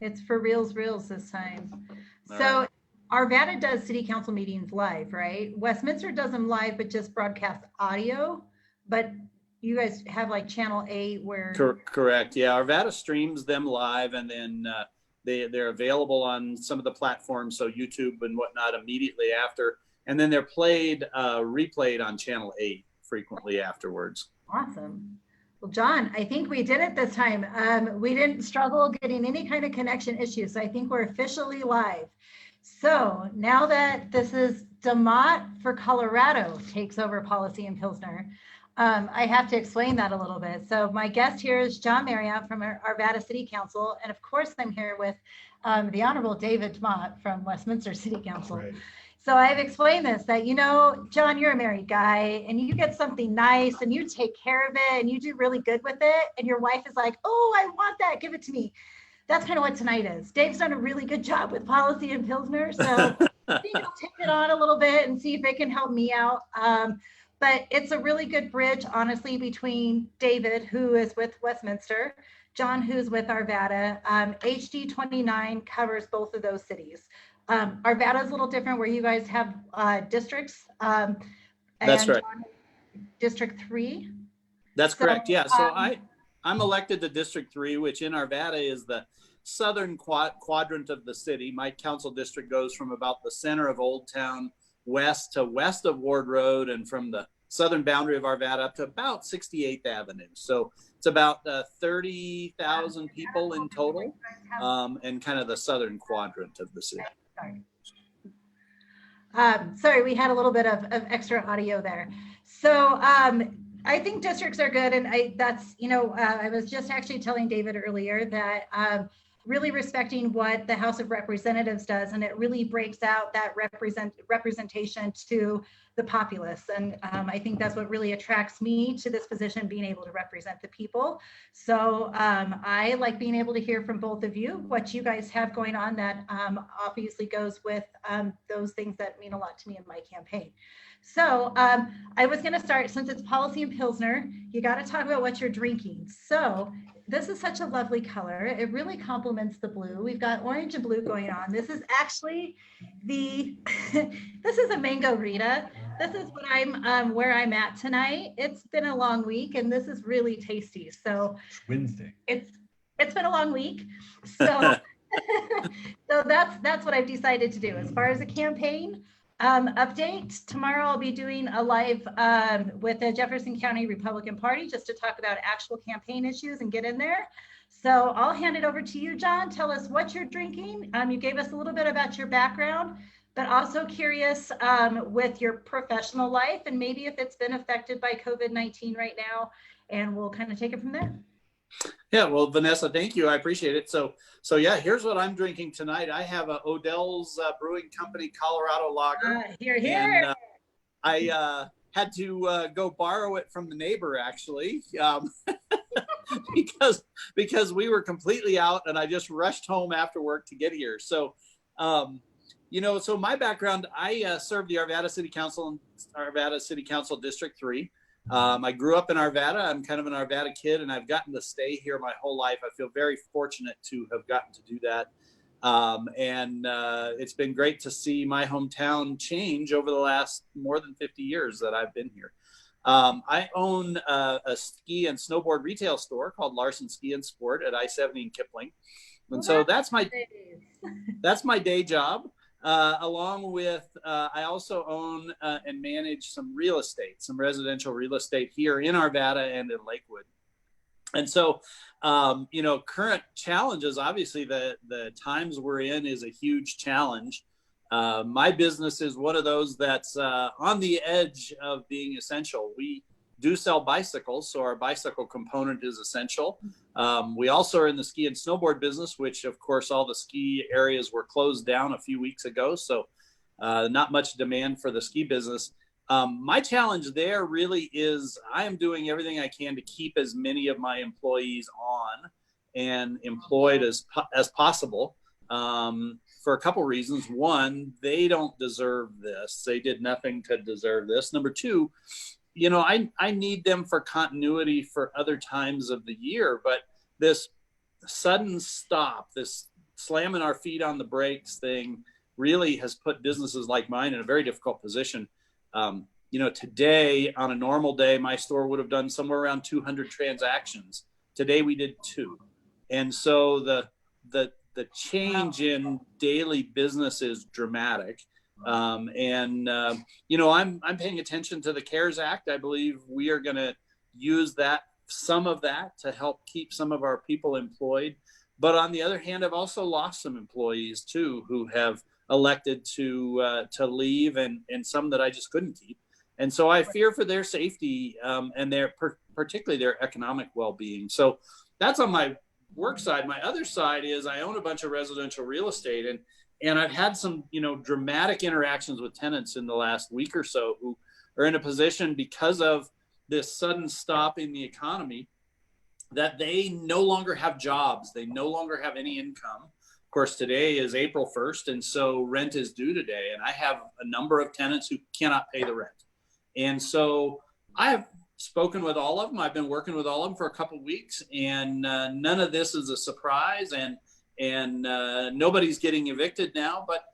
It's for reals this time. All So right. Arvada does city council meetings live, right? Westminster does them live, but just broadcast audio. But you guys have like channel 8 where, Correct. Yeah, Arvada streams them live, and then they're available on some of the platforms, so YouTube and whatnot, immediately after, and then they're replayed on Channel 8 frequently afterwards. awesome. Well, John, I think we did it this time. We didn't struggle getting any kind of connection issues. So I think we're officially live. So now that this is DeMott for Colorado takes over policy in Pilsner, I have to explain that a little bit. So my guest here is John Marriott from Arvada City Council. And of course, I'm here with the Honorable David DeMott from Westminster City Council. Right. So I've explained this, that, John, you're a married guy and you get something nice and you take care of it and you do really good with it. And your wife is like, oh, I want that. Give it to me. That's kind of what tonight is. Dave's done a really good job with policy in Pilsner. So I think I'll take it on a little bit and see if it can help me out. But it's a really good bridge, honestly, between David, who is with Westminster, John, who's with Arvada. HD 29 covers both of those cities. Arvada is a little different where you guys have districts. That's right. District 3. That's correct. Yeah. So I'm elected to District 3, which in Arvada is the southern quadrant of the city. My council district goes from about the center of Old Town west to west of Ward Road, and from the southern boundary of Arvada up to about 68th Avenue. So it's about 30,000 people in total, and kind of the southern quadrant of the city. Sorry, we had a little bit of extra audio there. So I think districts are good. And I was just actually telling David earlier that really respecting what the House of Representatives does, and it really breaks out that representation to the populace. And I think that's what really attracts me to this position, being able to represent the people. So I like being able to hear from both of you what you guys have going on that obviously goes with those things that mean a lot to me in my campaign. So I was going to start, since it's policy in Pilsner, you got to talk about what you're drinking. So this is such a lovely color. It really complements the blue. We've got orange and blue going on. This is actually this is a mango Rita. This is what I'm where I'm at tonight. It's been a long week and this is really tasty. So Wednesday. It's been a long week. So so that's what I've decided to do. As far as a campaign update, tomorrow I'll be doing a live with the Jefferson County Republican Party just to talk about actual campaign issues and get in there. So I'll hand it over to you, John. Tell us what you're drinking. You gave us a little bit about your background, but also curious with your professional life and maybe if it's been affected by COVID-19 right now, and we'll kind of take it from there. Yeah, well, Vanessa, thank you. I appreciate it. So yeah, here's what I'm drinking tonight. I have a Odell's Brewing Company Colorado Lager. Here. And, I had to go borrow it from the neighbor, actually, because we were completely out, and I just rushed home after work to get here. So, so my background, I served the Arvada City Council District 3. I grew up in Arvada. I'm kind of an Arvada kid, and I've gotten to stay here my whole life. I feel very fortunate to have gotten to do that. And it's been great to see my hometown change over the last more than 50 years that I've been here. I own a ski and snowboard retail store called Larson Ski and Sport at I-70 in Kipling. And so that's my day job. Along with, I also own and manage some real estate, some residential real estate here in Arvada and in Lakewood. And so, current challenges, obviously the times we're in is a huge challenge. My business is one of those that's on the edge of being essential. We do sell bicycles, so our bicycle component is essential. We also are in the ski and snowboard business, which of course all the ski areas were closed down a few weeks ago, so not much demand for the ski business. My challenge there really is I am doing everything I can to keep as many of my employees on and employed as possible, for a couple reasons. One, they don't deserve this. They did nothing to deserve this. Number two, I need them for continuity for other times of the year, but this sudden stop, this slamming our feet on the brakes thing really has put businesses like mine in a very difficult position. Today on a normal day, my store would have done somewhere around 200 transactions. Today we did 2. And so the change in daily business is dramatic. I'm paying attention to the CARES Act. I believe we are going to use some of that to help keep some of our people employed. But on the other hand, I've also lost some employees too who have elected to leave, and some that I just couldn't keep. And so I fear for their safety and particularly their economic well-being. So that's on my work side. My other side is I own a bunch of residential real estate, and I've had some, dramatic interactions with tenants in the last week or so who are in a position because of this sudden stop in the economy that they no longer have jobs. They no longer have any income. Of course, today is April 1st, and so rent is due today. And I have a number of tenants who cannot pay the rent. And so I have spoken with all of them. I've been working with all of them for a couple of weeks, and none of this is a surprise. And nobody's getting evicted now, but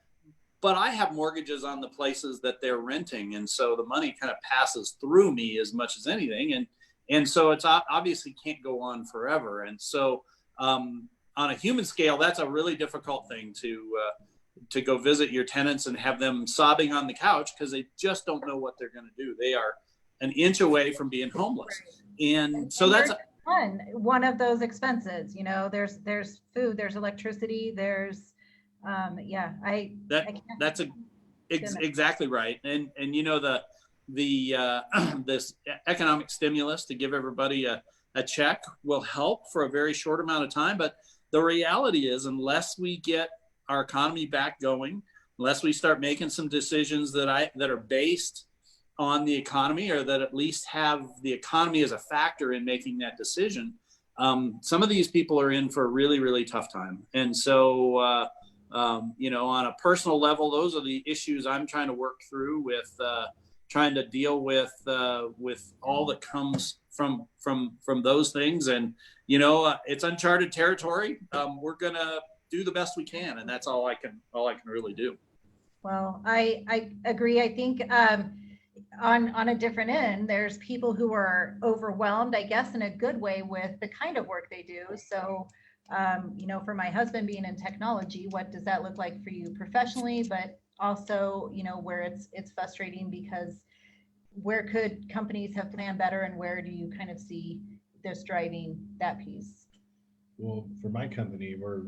I have mortgages on the places that they're renting, and so the money kind of passes through me as much as anything, and so it's obviously can't go on forever. And so on a human scale, that's a really difficult thing to go visit your tenants and have them sobbing on the couch because they just don't know what they're going to do. They are an inch away from being homeless, and so that's one of those expenses. There's food, there's electricity, there's exactly right. And this economic stimulus to give everybody a check will help for a very short amount of time. But the reality is, unless we get our economy back going, unless we start making some decisions that are based on the economy, or that at least have the economy as a factor in making that decision, some of these people are in for a really, really tough time. And so, on a personal level, those are the issues I'm trying to work through with trying to deal with all that comes from those things. And, it's uncharted territory. We're going to do the best we can. And that's all I can really do. Well, I agree. I think on a different end, there's people who are overwhelmed, I guess, in a good way with the kind of work they do. So, for my husband being in technology, what does that look like for you professionally? But also, where it's frustrating because where could companies have planned better, and where do you kind of see this driving that piece? Well, for my company, we're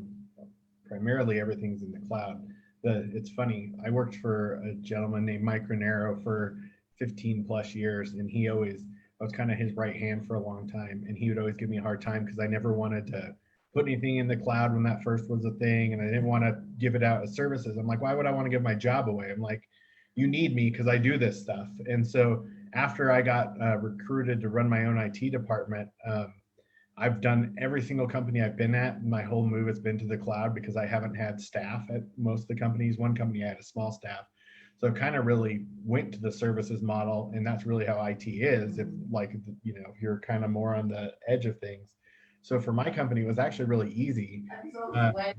primarily everything's in the cloud. It's funny, I worked for a gentleman named Mike Ranero for 15 plus years, and I was kind of his right hand for a long time, and he would always give me a hard time because I never wanted to put anything in the cloud when that first was a thing, and I didn't want to give it out as services. I'm like, why would I want to give my job away? I'm like, you need me because I do this stuff. And so after I got recruited to run my own IT department, I've done every single company I've been at. My whole move has been to the cloud because I haven't had staff at most of the companies. One company I had a small staff. So kind of really went to the services model, and that's really how IT is. If you're kind of more on the edge of things. So for my company, it was actually really easy. We had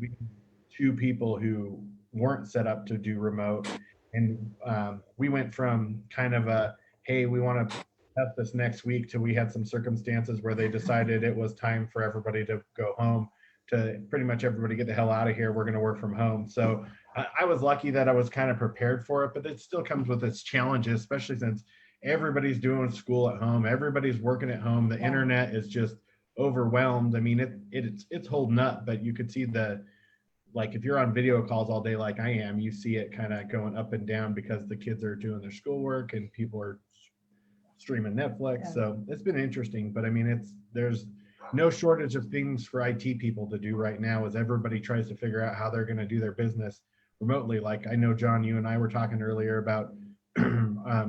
2 people who weren't set up to do remote, and we went from kind of hey, we want to test this next week, to we had some circumstances where they decided it was time for everybody to go home, to pretty much everybody get the hell out of here. We're going to work from home. So I was lucky that I was kind of prepared for it, but it still comes with its challenges, especially since everybody's doing school at home, everybody's working at home. The internet is just overwhelmed. I mean, it's holding up, but you could see if you're on video calls all day like I am, you see it kind of going up and down because the kids are doing their schoolwork and people are streaming Netflix. Yeah. So it's been interesting, but I mean, there's no shortage of things for IT people to do right now as everybody tries to figure out how they're going to do their business remotely. Like I know, John, you and I were talking earlier about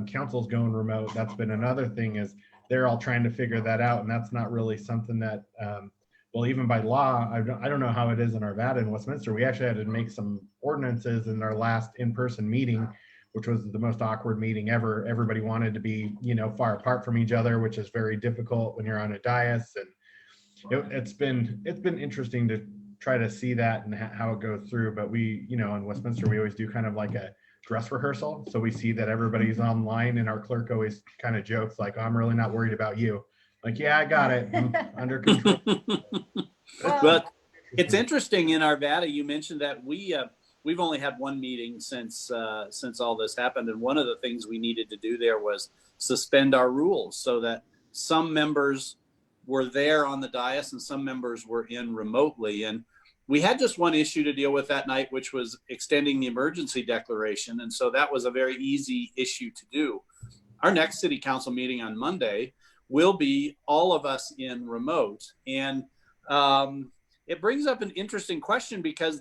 councils going remote. That's been another thing, is they're all trying to figure that out. And that's not really something that, even by law, I don't know how it is in Arvada and Westminster. We actually had to make some ordinances in our last in-person meeting, which was the most awkward meeting ever. Everybody wanted to be, far apart from each other, which is very difficult when you're on a dais. And it's been interesting to try to see that and how it goes through. But we, in Westminster, we always do kind of like a dress rehearsal. So we see that everybody's online, and our clerk always kind of jokes like, oh, I'm really not worried about you. Like, yeah, I got it. I'm under control. But it's interesting in Arvada, you mentioned that we've only had one meeting since all this happened. And one of the things we needed to do there was suspend our rules so that some members were there on the dais and some members were in remotely. And we had just one issue to deal with that night, which was extending the emergency declaration. And so that was a very easy issue to do. Our next city council meeting on Monday will be all of us in remote. And it brings up an interesting question, because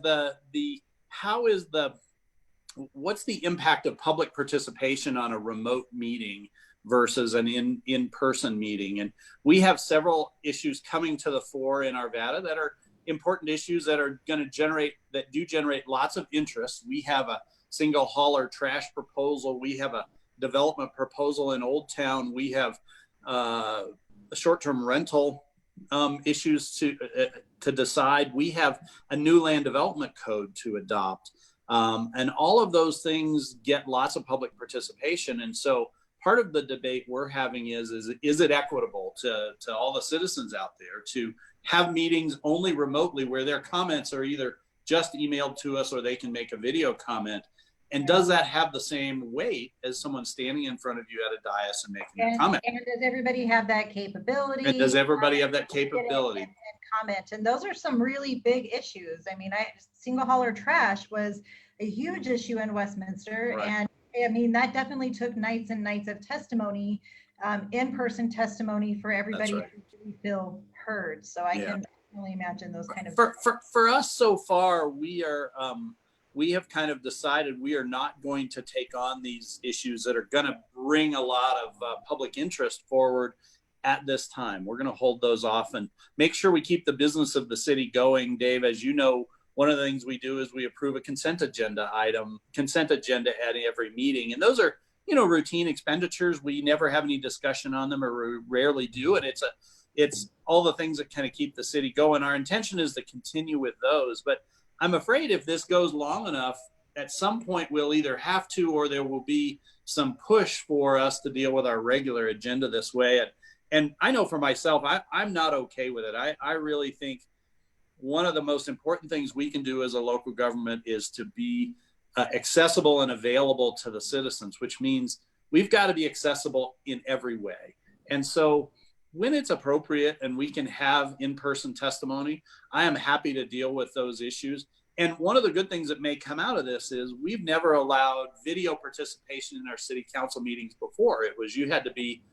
what's the impact of public participation on a remote meeting versus an in-person meeting? And we have several issues coming to the fore in Arvada that are important issues that are going to generate lots of interest. We have a single hauler trash proposal. We have a development proposal in Old Town. We have short-term rental issues to decide. We have a new land development code to adopt. And all of those things get lots of public participation. And so part of the debate we're having is it equitable to all the citizens out there to have meetings only remotely where their comments are either just emailed to us or they can make a video comment? And does that have the same weight as someone standing in front of you at a dais and making a comment? And does everybody have that capability? And does everybody have that capability? And comment. And those are some really big issues. I mean, single hauler trash was a huge issue in Westminster. Right. And I mean, that definitely took nights and nights of testimony, in-person testimony for everybody to feel heard. So I can definitely imagine those kind of for us so far, we have kind of decided we are not going to take on these issues that are going to bring a lot of public interest forward at this time. We're going to hold those off and make sure we keep the business of the city going. Dave, as you know, one of the things we do is we approve a consent agenda at every meeting. And those are, routine expenditures. We never have any discussion on them, or we rarely do. And it's all the things that kind of keep the city going. Our intention is to continue with those, but I'm afraid if this goes long enough, at some point we'll either have to, or there will be some push for us to deal with our regular agenda this way. And I know for myself, I'm not okay with it. I really think one of the most important things we can do as a local government is to be accessible and available to the citizens, which means we've got to be accessible in every way. And so when it's appropriate and we can have in-person testimony, I am happy to deal with those issues. And one of the good things that may come out of this is we've never allowed video participation in our city council meetings before. It was you had to be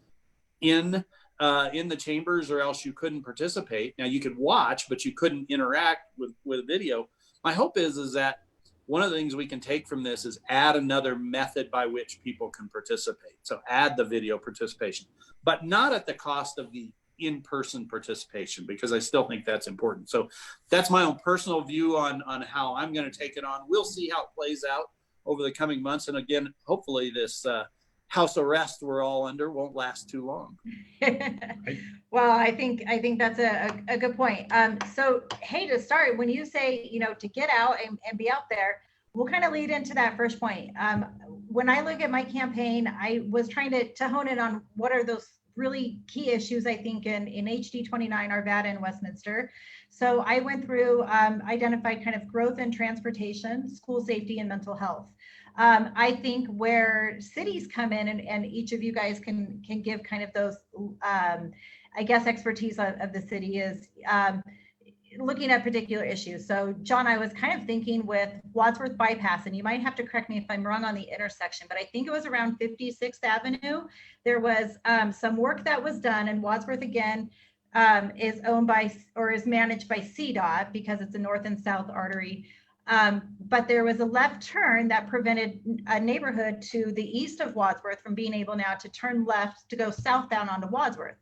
in the chambers or else you couldn't participate. Now you could watch, but you couldn't interact with video. My hope is that one of the things we can take from this is add another method by which people can participate. So add the video participation, but not at the cost of the in-person participation, because I still think that's important. So that's my own personal view on how I'm going to take it on. We'll see how it plays out over the coming months. And again, hopefully this house arrest we're all under won't last too long. Well, I think that's a good point. So, hey, to start, when you say, to get out and be out there, we'll kind of lead into that first point. When I look at my campaign, I was trying to hone in on what are those really key issues, I think, in HD 29, Arvada, and Westminster. So I went through, identified kind of growth in transportation, school safety, and mental health. I think where cities come in, and each of you guys can give kind of those, I guess, expertise of the city is looking at particular issues. So John, I was kind of thinking with Wadsworth Bypass, and you might have to correct me if I'm wrong on the intersection, but I think it was around 56th Avenue. There was some work that was done, and Wadsworth, again, is owned by or is managed by CDOT because it's a north and south artery. But there was a left turn that prevented a neighborhood to the east of Wadsworth from being able now to turn left to go southbound onto Wadsworth.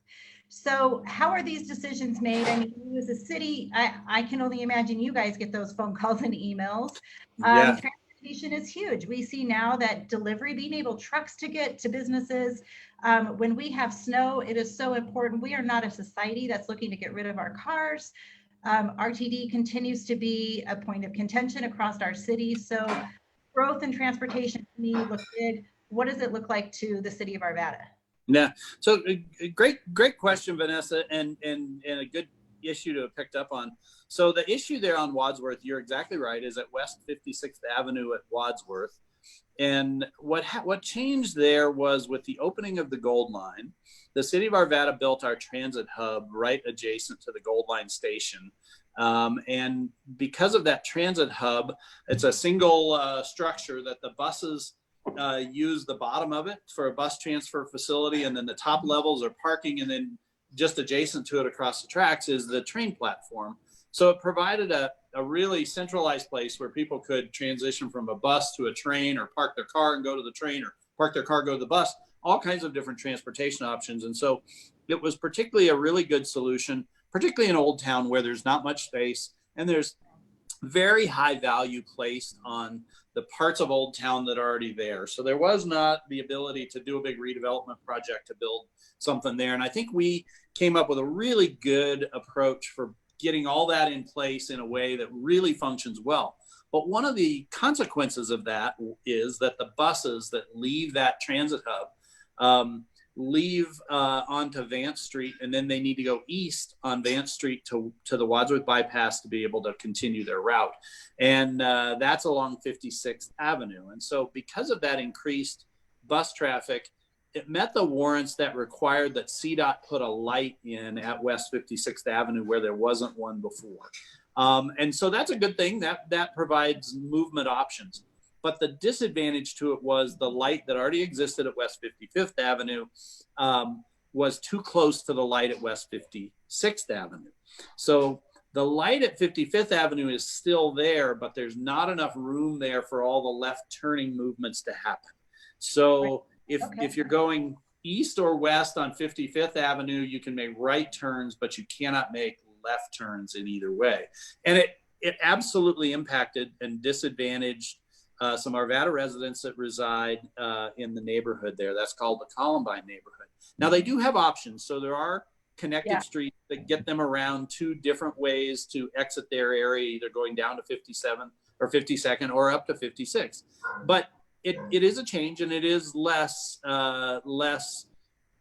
So how are these decisions made? I mean, you as a city, I can only imagine you guys get those phone calls and emails. Yeah. Transportation is huge. We see now that delivery, being able trucks to get to businesses. When we have snow, it is so important. We are not a society that's looking to get rid of our cars. RTD continues to be a point of contention across our city. So growth in transportation to me look big. What does it look like to the city of Arvada? Yeah. So great question, Vanessa, and a good issue to have picked up on. So the issue there on Wadsworth, you're exactly right, is at West 56th Avenue at Wadsworth. And what changed there was with the opening of the Gold Line, the city of Arvada built our transit hub right adjacent to the Gold Line station. And because of that transit hub, it's a single structure that the buses use the bottom of it for a bus transfer facility, and then the top levels are parking, and then just adjacent to it across the tracks is the train platform. So it provided a really centralized place where people could transition from a bus to a train, or park their car and go to the train, or park their car, go to the bus, all kinds of different transportation options. And so it was particularly a really good solution, particularly in Old Town where there's not much space and there's very high value placed on the parts of Old Town that are already there. So there was not the ability to do a big redevelopment project to build something there. And I think we came up with a really good approach for getting all that in place in a way that really functions well. But one of the consequences of that is that the buses that leave that transit hub leave onto Vance Street, and then they need to go east on Vance Street to the Wadsworth bypass to be able to continue their route. And that's along 56th Avenue. And so because of that increased bus traffic, it met the warrants that required that CDOT put a light in at West 56th Avenue where there wasn't one before. And so that's a good thing. That provides movement options. But the disadvantage to it was the light that already existed at West 55th Avenue was too close to the light at West 56th Avenue. So the light at 55th Avenue is still there, but there's not enough room there for all the left turning movements to happen. So if you're going east or west on 55th Avenue, you can make right turns, but you cannot make left turns in either way. And it absolutely impacted and disadvantaged some Arvada residents that reside in the neighborhood there. That's called the Columbine neighborhood. Now they do have options. So there are connected streets that get them around two different ways to exit their area, either going down to 57 or 52nd or up to 56. But it is a change, and it is less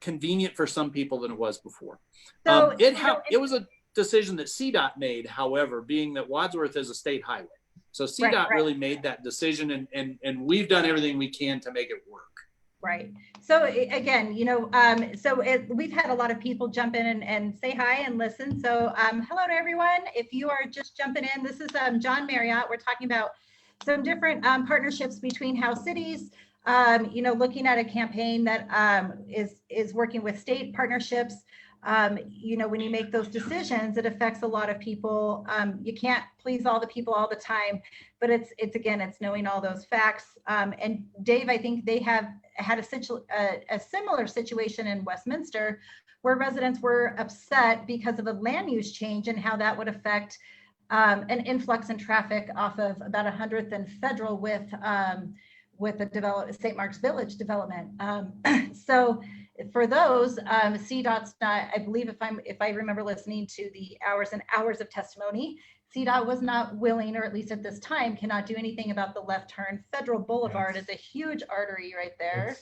convenient for some people than it was before. So it was a decision that CDOT made, however, being that Wadsworth is a state highway. So CDOT really made that decision, and we've done everything we can to make it work. Right. So again, we've had a lot of people jump in and say hi and listen. So hello to everyone. If you are just jumping in, this is John Marriott. We're talking about some different partnerships between house cities, looking at a campaign that is working with state partnerships. When you make those decisions, it affects a lot of people. You can't please all the people all the time, but it's knowing all those facts. And Dave, I think they have had a similar situation in Westminster, where residents were upset because of a land use change and how that would affect an influx in traffic off of about 100th and Federal with the St. Mark's Village development. So for those, CDOT's not, I believe if I remember listening to the hours and hours of testimony, CDOT was not willing, or at least at this time, cannot do anything about the left turn. Federal Boulevard is a huge artery right there.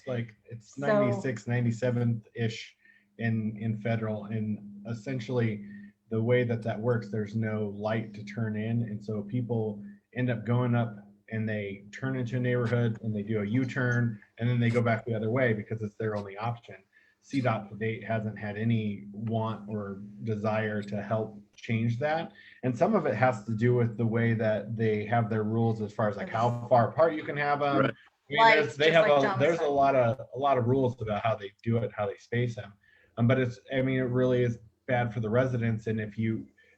It's 96, 97-ish in Federal. And essentially the way that works, there's no light to turn in. And so people end up going up and they turn into a neighborhood and they do a U-turn and then they go back the other way because it's their only option. CDOT to date hasn't had any want or desire to help change that. And some of it has to do with the way that they have their rules as far as like how far apart you can have them. Right. There's a lot of rules about how they do it, how they space them. But it really is bad for the residents. And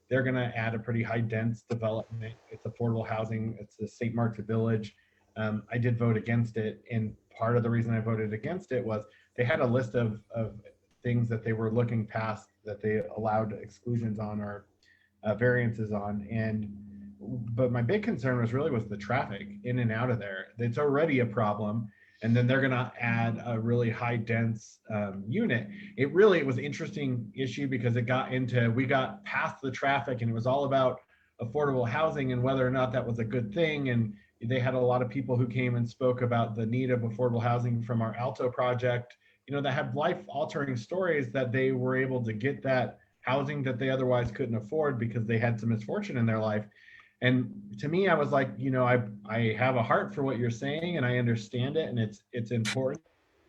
they're going to add a pretty high dense development. It's affordable housing. It's the St. Mark's Village. I did vote against it. And part of the reason I voted against it was they had a list of things that they were looking past that they allowed exclusions on or variances on. But my big concern was the traffic in and out of there. It's already a problem. and then they're going to add a really high dense unit. It was an interesting issue because we got past the traffic, and it was all about affordable housing and whether or not that was a good thing. And they had a lot of people who came and spoke about the need of affordable housing from our Alto project, that had life altering stories, that they were able to get that housing that they otherwise couldn't afford because they had some misfortune in their life. And to me, I was like, I have a heart for what you're saying, and I understand it, and it's important.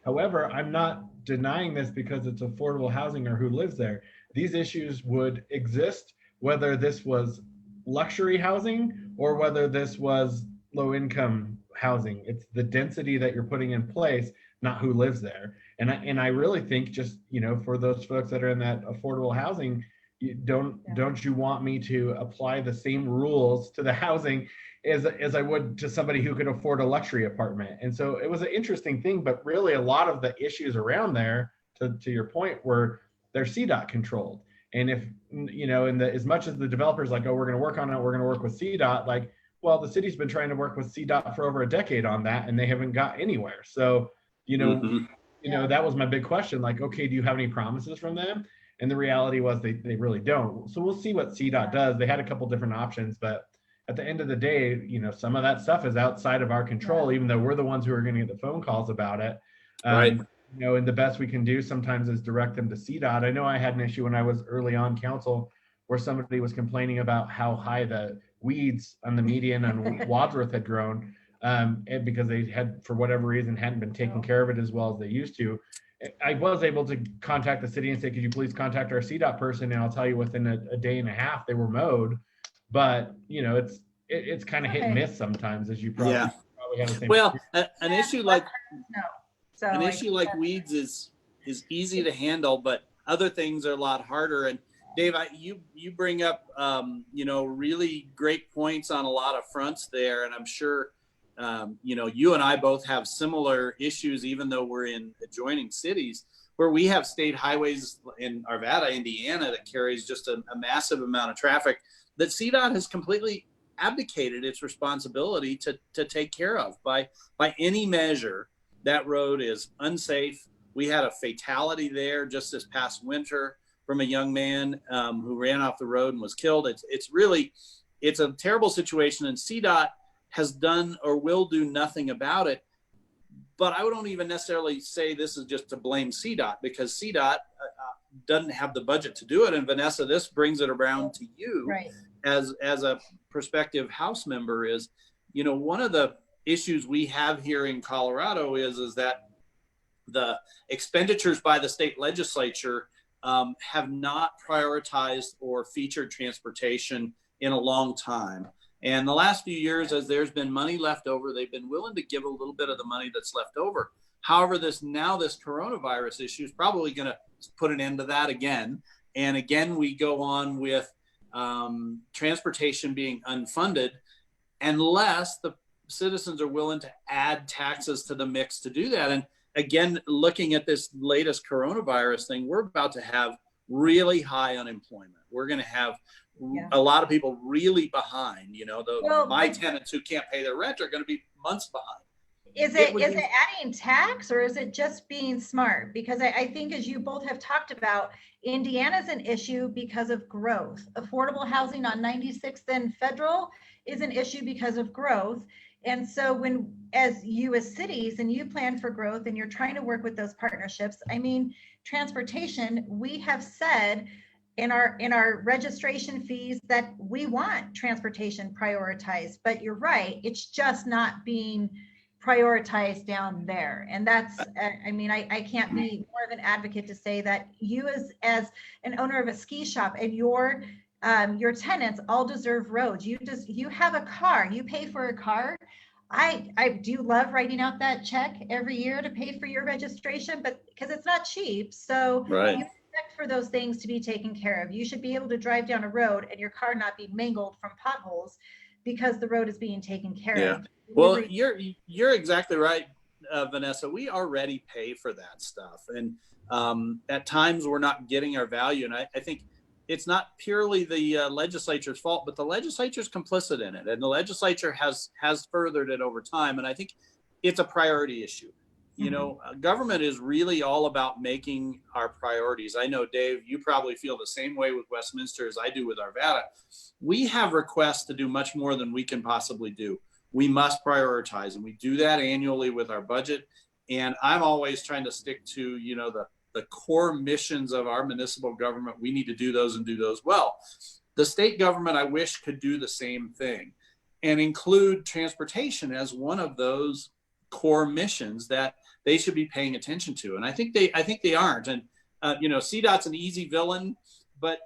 However, I'm not denying this because it's affordable housing or who lives there. These issues would exist whether this was luxury housing or whether this was low income housing. It's the density that you're putting in place, not who lives there. And I really think, just for those folks that are in that affordable housing, don't you want me to apply the same rules to the housing as I would to somebody who could afford a luxury apartment? And so it was an interesting thing, but really a lot of the issues around there, to your point, were they're CDOT controlled. And if as much as the developers like, oh, we're going to work on it, we're going to work with CDOT, like, well, the city's been trying to work with CDOT for over a decade on that, and they haven't got anywhere. So that was my big question. Like, okay, do you have any promises from them? And the reality was they really don't. So we'll see what CDOT does. They had a couple different options, but at the end of the day, some of that stuff is outside of our control, even though we're the ones who are going to get the phone calls about it. Right. And the best we can do sometimes is direct them to CDOT. I know I had an issue when I was early on council where somebody was complaining about how high the weeds on the median on Wadsworth had grown, and because they had, for whatever reason, hadn't been taking care of it as well as they used to. I was able to contact the city and say, could you please contact our CDOT person? And I'll tell you, within a day and a half, they were mowed. But, it's kind of hit and miss sometimes, as you probably have the same. Well, an issue like weeds is easy to handle, but other things are a lot harder. And Dave, you bring up, really great points on a lot of fronts there. And I'm sure, you and I both have similar issues, even though we're in adjoining cities, where we have state highways in Arvada, Indiana, that carries just a massive amount of traffic that CDOT has completely abdicated its responsibility to take care of. By any measure, that road is unsafe. We had a fatality there just this past winter from a young man who ran off the road and was killed. It's a terrible situation, and CDOT has done or will do nothing about it. But I don't even necessarily say this is just to blame CDOT, because CDOT doesn't have the budget to do it. And Vanessa, this brings it around to you, right, as a prospective House member. Is, one of the issues we have here in Colorado is that the expenditures by the state legislature have not prioritized or featured transportation in a long time. And the last few years, as there's been money left over, they've been willing to give a little bit of the money that's left over. However, this coronavirus issue is probably going to put an end to that again. And again, we go on with transportation being unfunded unless the citizens are willing to add taxes to the mix to do that. And again, looking at this latest coronavirus thing, we're about to have really high unemployment. We're going to have a lot of people really behind. My tenants who can't pay their rent are going to be months behind. Is it adding tax, or is it just being smart? Because I think, as you both have talked about, Indiana's an issue because of growth. Affordable housing on 96th and Federal is an issue because of growth. And so as cities, and you plan for growth and you're trying to work with those partnerships, transportation, we have said in our registration fees that we want transportation prioritized, but you're right, it's just not being prioritized down there. And that's, I can't be more of an advocate to say that you as an owner of a ski shop and your tenants all deserve roads. You have a car, you pay for a car. I do love writing out that check every year to pay for your registration, but because it's not cheap. So right. You expect for those things to be taken care of. You should be able to drive down a road and your car not be mangled from potholes because the road is being taken care of. Well, you're exactly right, Vanessa. We already pay for that stuff. And at times we're not getting our value. And I think it's not purely the legislature's fault, but the legislature's complicit in it. And the legislature has furthered it over time. And I think it's a priority issue. government is really all about making our priorities. I know, Dave, you probably feel the same way with Westminster as I do with Arvada. We have requests to do much more than we can possibly do. We must prioritize, and we do that annually with our budget. And I'm always trying to stick to, the core missions of our municipal government. We need to do those and do those well. The state government, I wish, could do the same thing and include transportation as one of those core missions that they should be paying attention to. And I think they aren't. And CDOT's an easy villain, but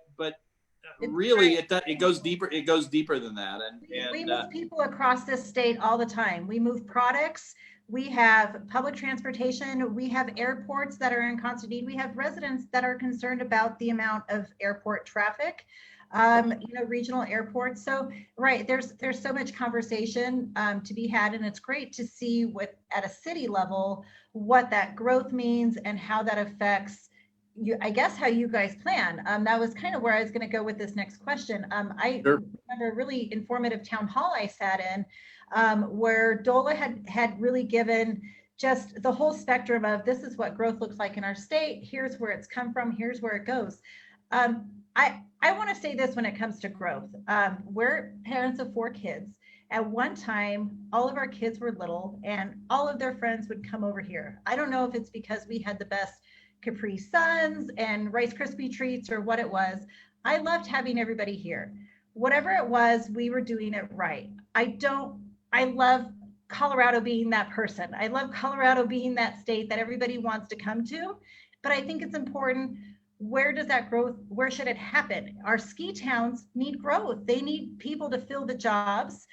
really it goes deeper. It goes deeper than that. And we move people across this state all the time. We move products. We have public transportation. We have airports that are in constant need. We have residents that are concerned about the amount of airport traffic. Regional airports. So, right, there's so much conversation to be had, and it's great to see what at a city level, what that growth means and how that affects you, I guess, how you guys plan. That was kind of where I was going to go with this next question. I remember a really informative town hall I sat in where DOLA had really given just the whole spectrum of this is what growth looks like in our state. Here's where it's come from. Here's where it goes. I want to say this when it comes to growth. We're parents of 4 kids. At one time, all of our kids were little and all of their friends would come over here. I don't know if it's because we had the best Capri Suns and Rice Krispie treats or what it was. I loved having everybody here. Whatever it was, we were doing it right. I love Colorado being that person. I love Colorado being that state that everybody wants to come to. But I think it's important, where does that growth, where should it happen? Our ski towns need growth. They need people to fill the jobs.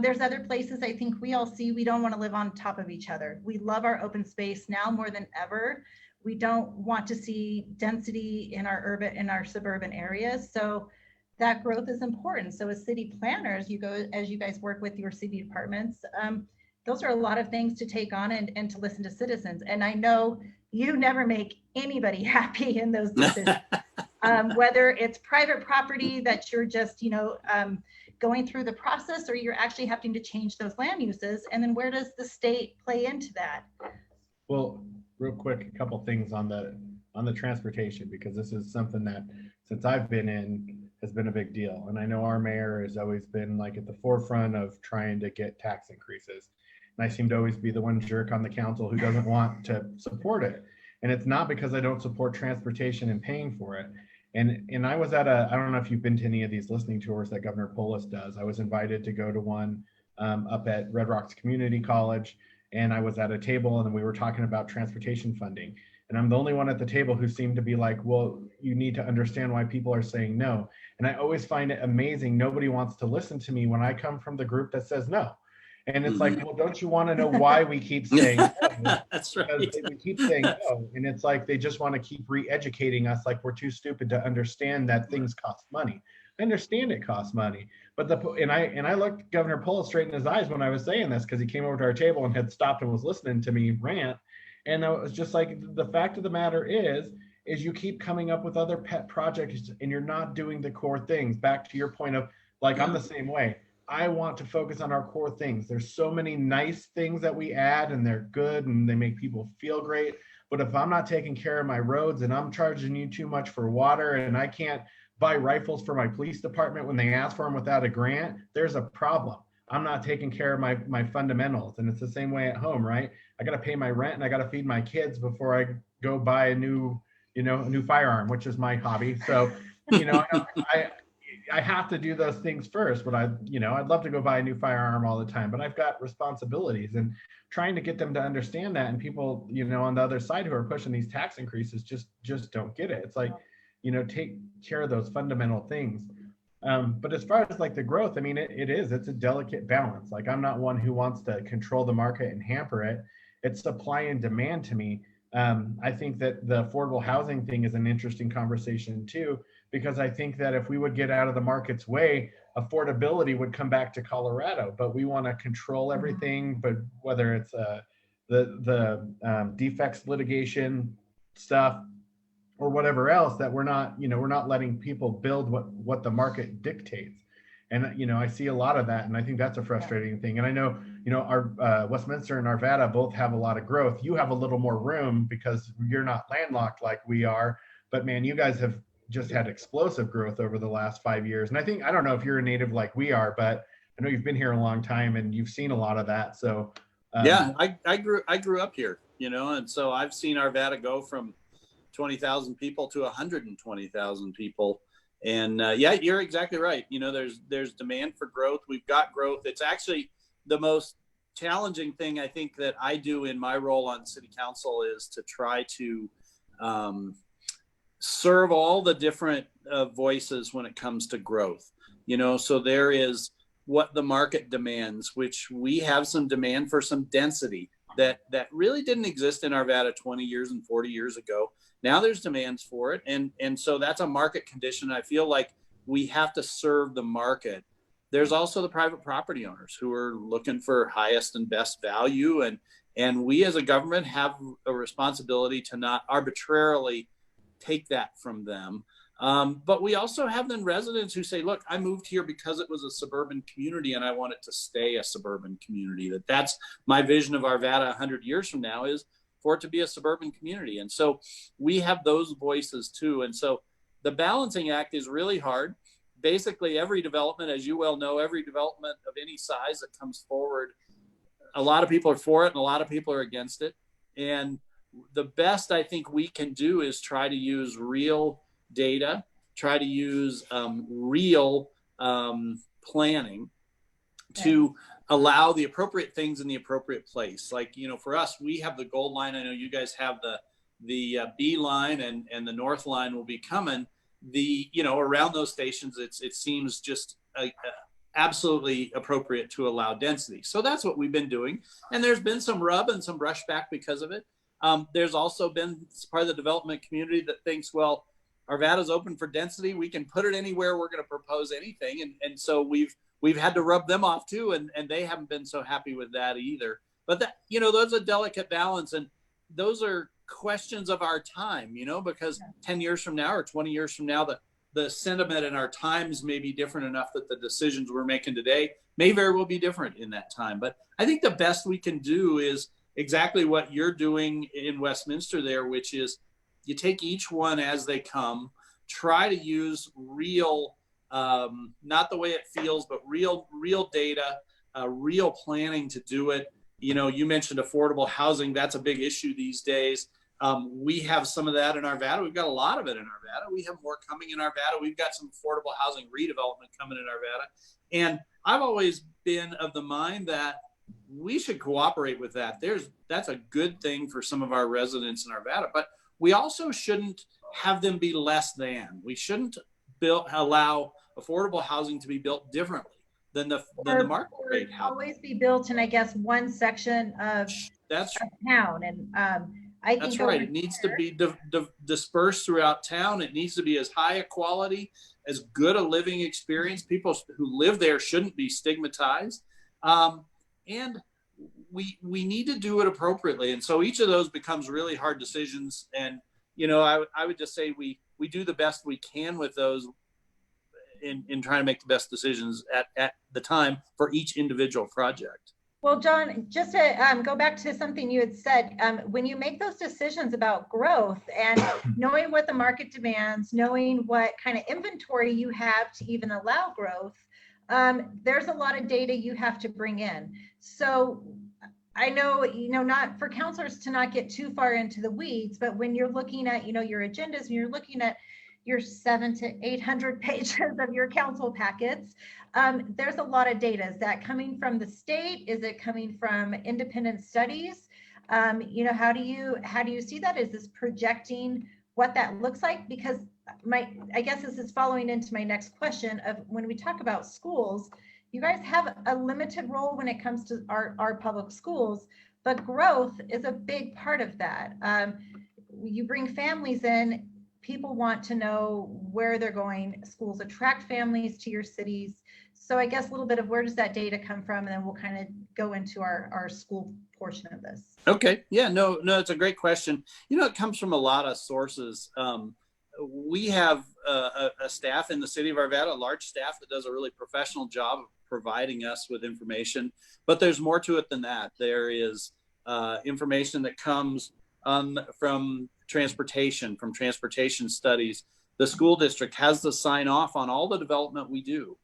There's other places I think we all see we don't want to live on top of each other. We love our open space now more than ever. We don't want to see density in our suburban areas. So that growth is important. So as city planners, as you guys work with your city departments, those are a lot of things to take on and to listen to citizens. And I know you never make anybody happy in those decisions, whether it's private property that you're just, going through the process, or you're actually having to change those land uses. And then where does the state play into that? Well, real quick, a couple things on the transportation, because this is something that since I've been in has been a big deal. And I know our mayor has always been like at the forefront of trying to get tax increases. And I seem to always be the one jerk on the council who doesn't want to support it. And it's not because I don't support transportation and paying for it. And I was at I don't know if you've been to any of these listening tours that Governor Polis does. I was invited to go to one up at Red Rocks Community College. And I was at a table and we were talking about transportation funding. And I'm the only one at the table who seemed to be like, well, you need to understand why people are saying no. And I always find it amazing. Nobody wants to listen to me when I come from the group that says no. And it's like, well, don't you want to know why we keep saying no? That's right. We keep saying no. And it's like, they just want to keep re-educating us like we're too stupid to understand that things cost money. I understand it costs money. But I looked Governor Polis straight in his eyes when I was saying this, because he came over to our table and had stopped and was listening to me rant. And I was just like, the fact of the matter is you keep coming up with other pet projects and you're not doing the core things. Back to your point of like, I'm the same way. I want to focus on our core things. There's so many nice things that we add and they're good and they make people feel great. But if I'm not taking care of my roads and I'm charging you too much for water and I can't buy rifles for my police department when they ask for them without a grant, there's a problem. I'm not taking care of my fundamentals. And it's the same way at home, right? I got to pay my rent and I got to feed my kids before I go buy a new firearm, which is my hobby. So, I have to do those things first, but I'd love to go buy a new firearm all the time, but I've got responsibilities, and trying to get them to understand that. And people, on the other side who are pushing these tax increases just don't get it. It's like, take care of those fundamental things. But as far as like the growth, I mean, it's a delicate balance. Like, I'm not one who wants to control the market and hamper it. It's supply and demand to me. I think that the affordable housing thing is an interesting conversation too, because I think that if we would get out of the market's way, affordability would come back to Colorado. But we want to control everything. But whether it's the defects litigation stuff or whatever else, that we're not letting people build what the market dictates. And, I see a lot of that, and I think that's a frustrating thing. And I know, our Westminster and Arvada both have a lot of growth. You have a little more room because you're not landlocked like we are, but man, you guys have just had explosive growth over the last 5 years. And I don't know if you're a native like we are, but I know you've been here a long time and you've seen a lot of that. So yeah, I grew up here, and so I've seen Arvada go from 20,000 people to 120,000 people. And yeah, you're exactly right. There's demand for growth. We've got growth. It's actually the most challenging thing I think that I do in my role on city council is to try to serve all the different voices when it comes to growth. So there is what the market demands, which we have some demand for some density that really didn't exist in Arvada 20 years and 40 years ago. Now there's demands for it. And so that's a market condition. I feel like we have to serve the market. There's also the private property owners who are looking for highest and best value. And we as a government have a responsibility to not arbitrarily take that from them. But we also have then residents who say, look, I moved here because it was a suburban community and I want it to stay a suburban community. That's my vision of Arvada 100 years from now, is for it to be a suburban community. And so we have those voices too. And so the balancing act is really hard. Basically, every development, as you well know, every development of any size that comes forward, a lot of people are for it and a lot of people are against it. And the best I think we can do is try to use real data, try to use real planning to allow the appropriate things in the appropriate place. Like, for us, we have the gold line. I know you guys have the B line and the north line will be coming. Around those stations, it seems just absolutely appropriate to allow density. So that's what we've been doing. And there's been some rub and some rushback because of it. There's also been part of the development community that thinks, well, Arvada's open for density. We can put it anywhere. We're going to propose anything. And so we've had to rub them off too. And they haven't been so happy with that either. But that, those are a delicate balance. And those are questions of our time, because 10 years from now or 20 years from now, the sentiment in our times may be different enough that the decisions we're making today may very well be different in that time. But I think the best we can do is exactly what you're doing in Westminster there, which is you take each one as they come, try to use real, not the way it feels, but real data, real planning to do it. You mentioned affordable housing. That's a big issue these days. We have some of that in Arvada. We've got a lot of it in Arvada. We have more coming in Arvada. We've got some affordable housing redevelopment coming in Arvada. And I've always been of the mind that we should cooperate with that. That's a good thing for some of our residents in Arvada, but we also shouldn't have them be less than. We shouldn't allow affordable housing to be built differently than the market rate housing. Always be built in, I guess, one section of town. And I think that's right. It needs to be dispersed throughout town. It needs to be as high a quality, as good a living experience. People who live there shouldn't be stigmatized. And we need to do it appropriately. And so each of those becomes really hard decisions. And, I would just say we do the best we can with those in trying to make the best decisions at the time for each individual project. Well, John, just to go back to something you had said, when you make those decisions about growth and knowing what the market demands, knowing what kind of inventory you have to even allow growth, there's a lot of data you have to bring in. So I know, not for counselors to not get too far into the weeds, but when you're looking at, your agendas and you're looking at your 700 to 800 pages of your council packets, there's a lot of data. Is that coming from the state? Is it coming from independent studies? How do you see that? Is this projecting what that looks like? Because I guess this is following into my next question of when we talk about schools, you guys have a limited role when it comes to our public schools, but growth is a big part of that. You bring families in, people want to know where they're going. Schools attract families to your cities. So I guess a little bit of where does that data come from? And then we'll kind of go into our school portion of this. Okay. Yeah, no, it's a great question. It comes from a lot of sources. we have a staff in the city of Arvada, a large staff that does a really professional job of providing us with information. But there's more to it than that. There is information that comes from transportation studies. The school district has to sign off on all the development we do.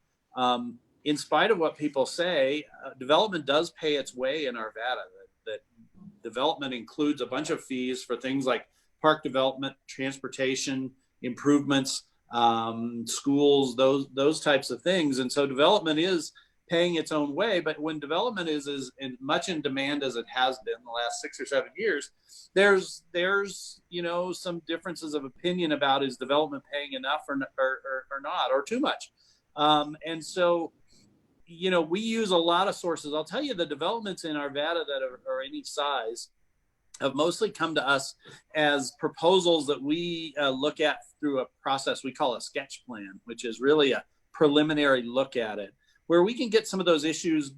In spite of what people say, development does pay its way in Arvada. That development includes a bunch of fees for things like park development, transportation, improvements, schools, those types of things. And so development is paying its own way. But when development is much in demand as it has been the last 6 or 7 years, there's some differences of opinion about, is development paying enough or not, or too much. And so, we use a lot of sources. I'll tell you, the developments in Arvada that are any size have mostly come to us as proposals that we look at through a process we call a sketch plan, which is really a preliminary look at it, where we can get some of those issues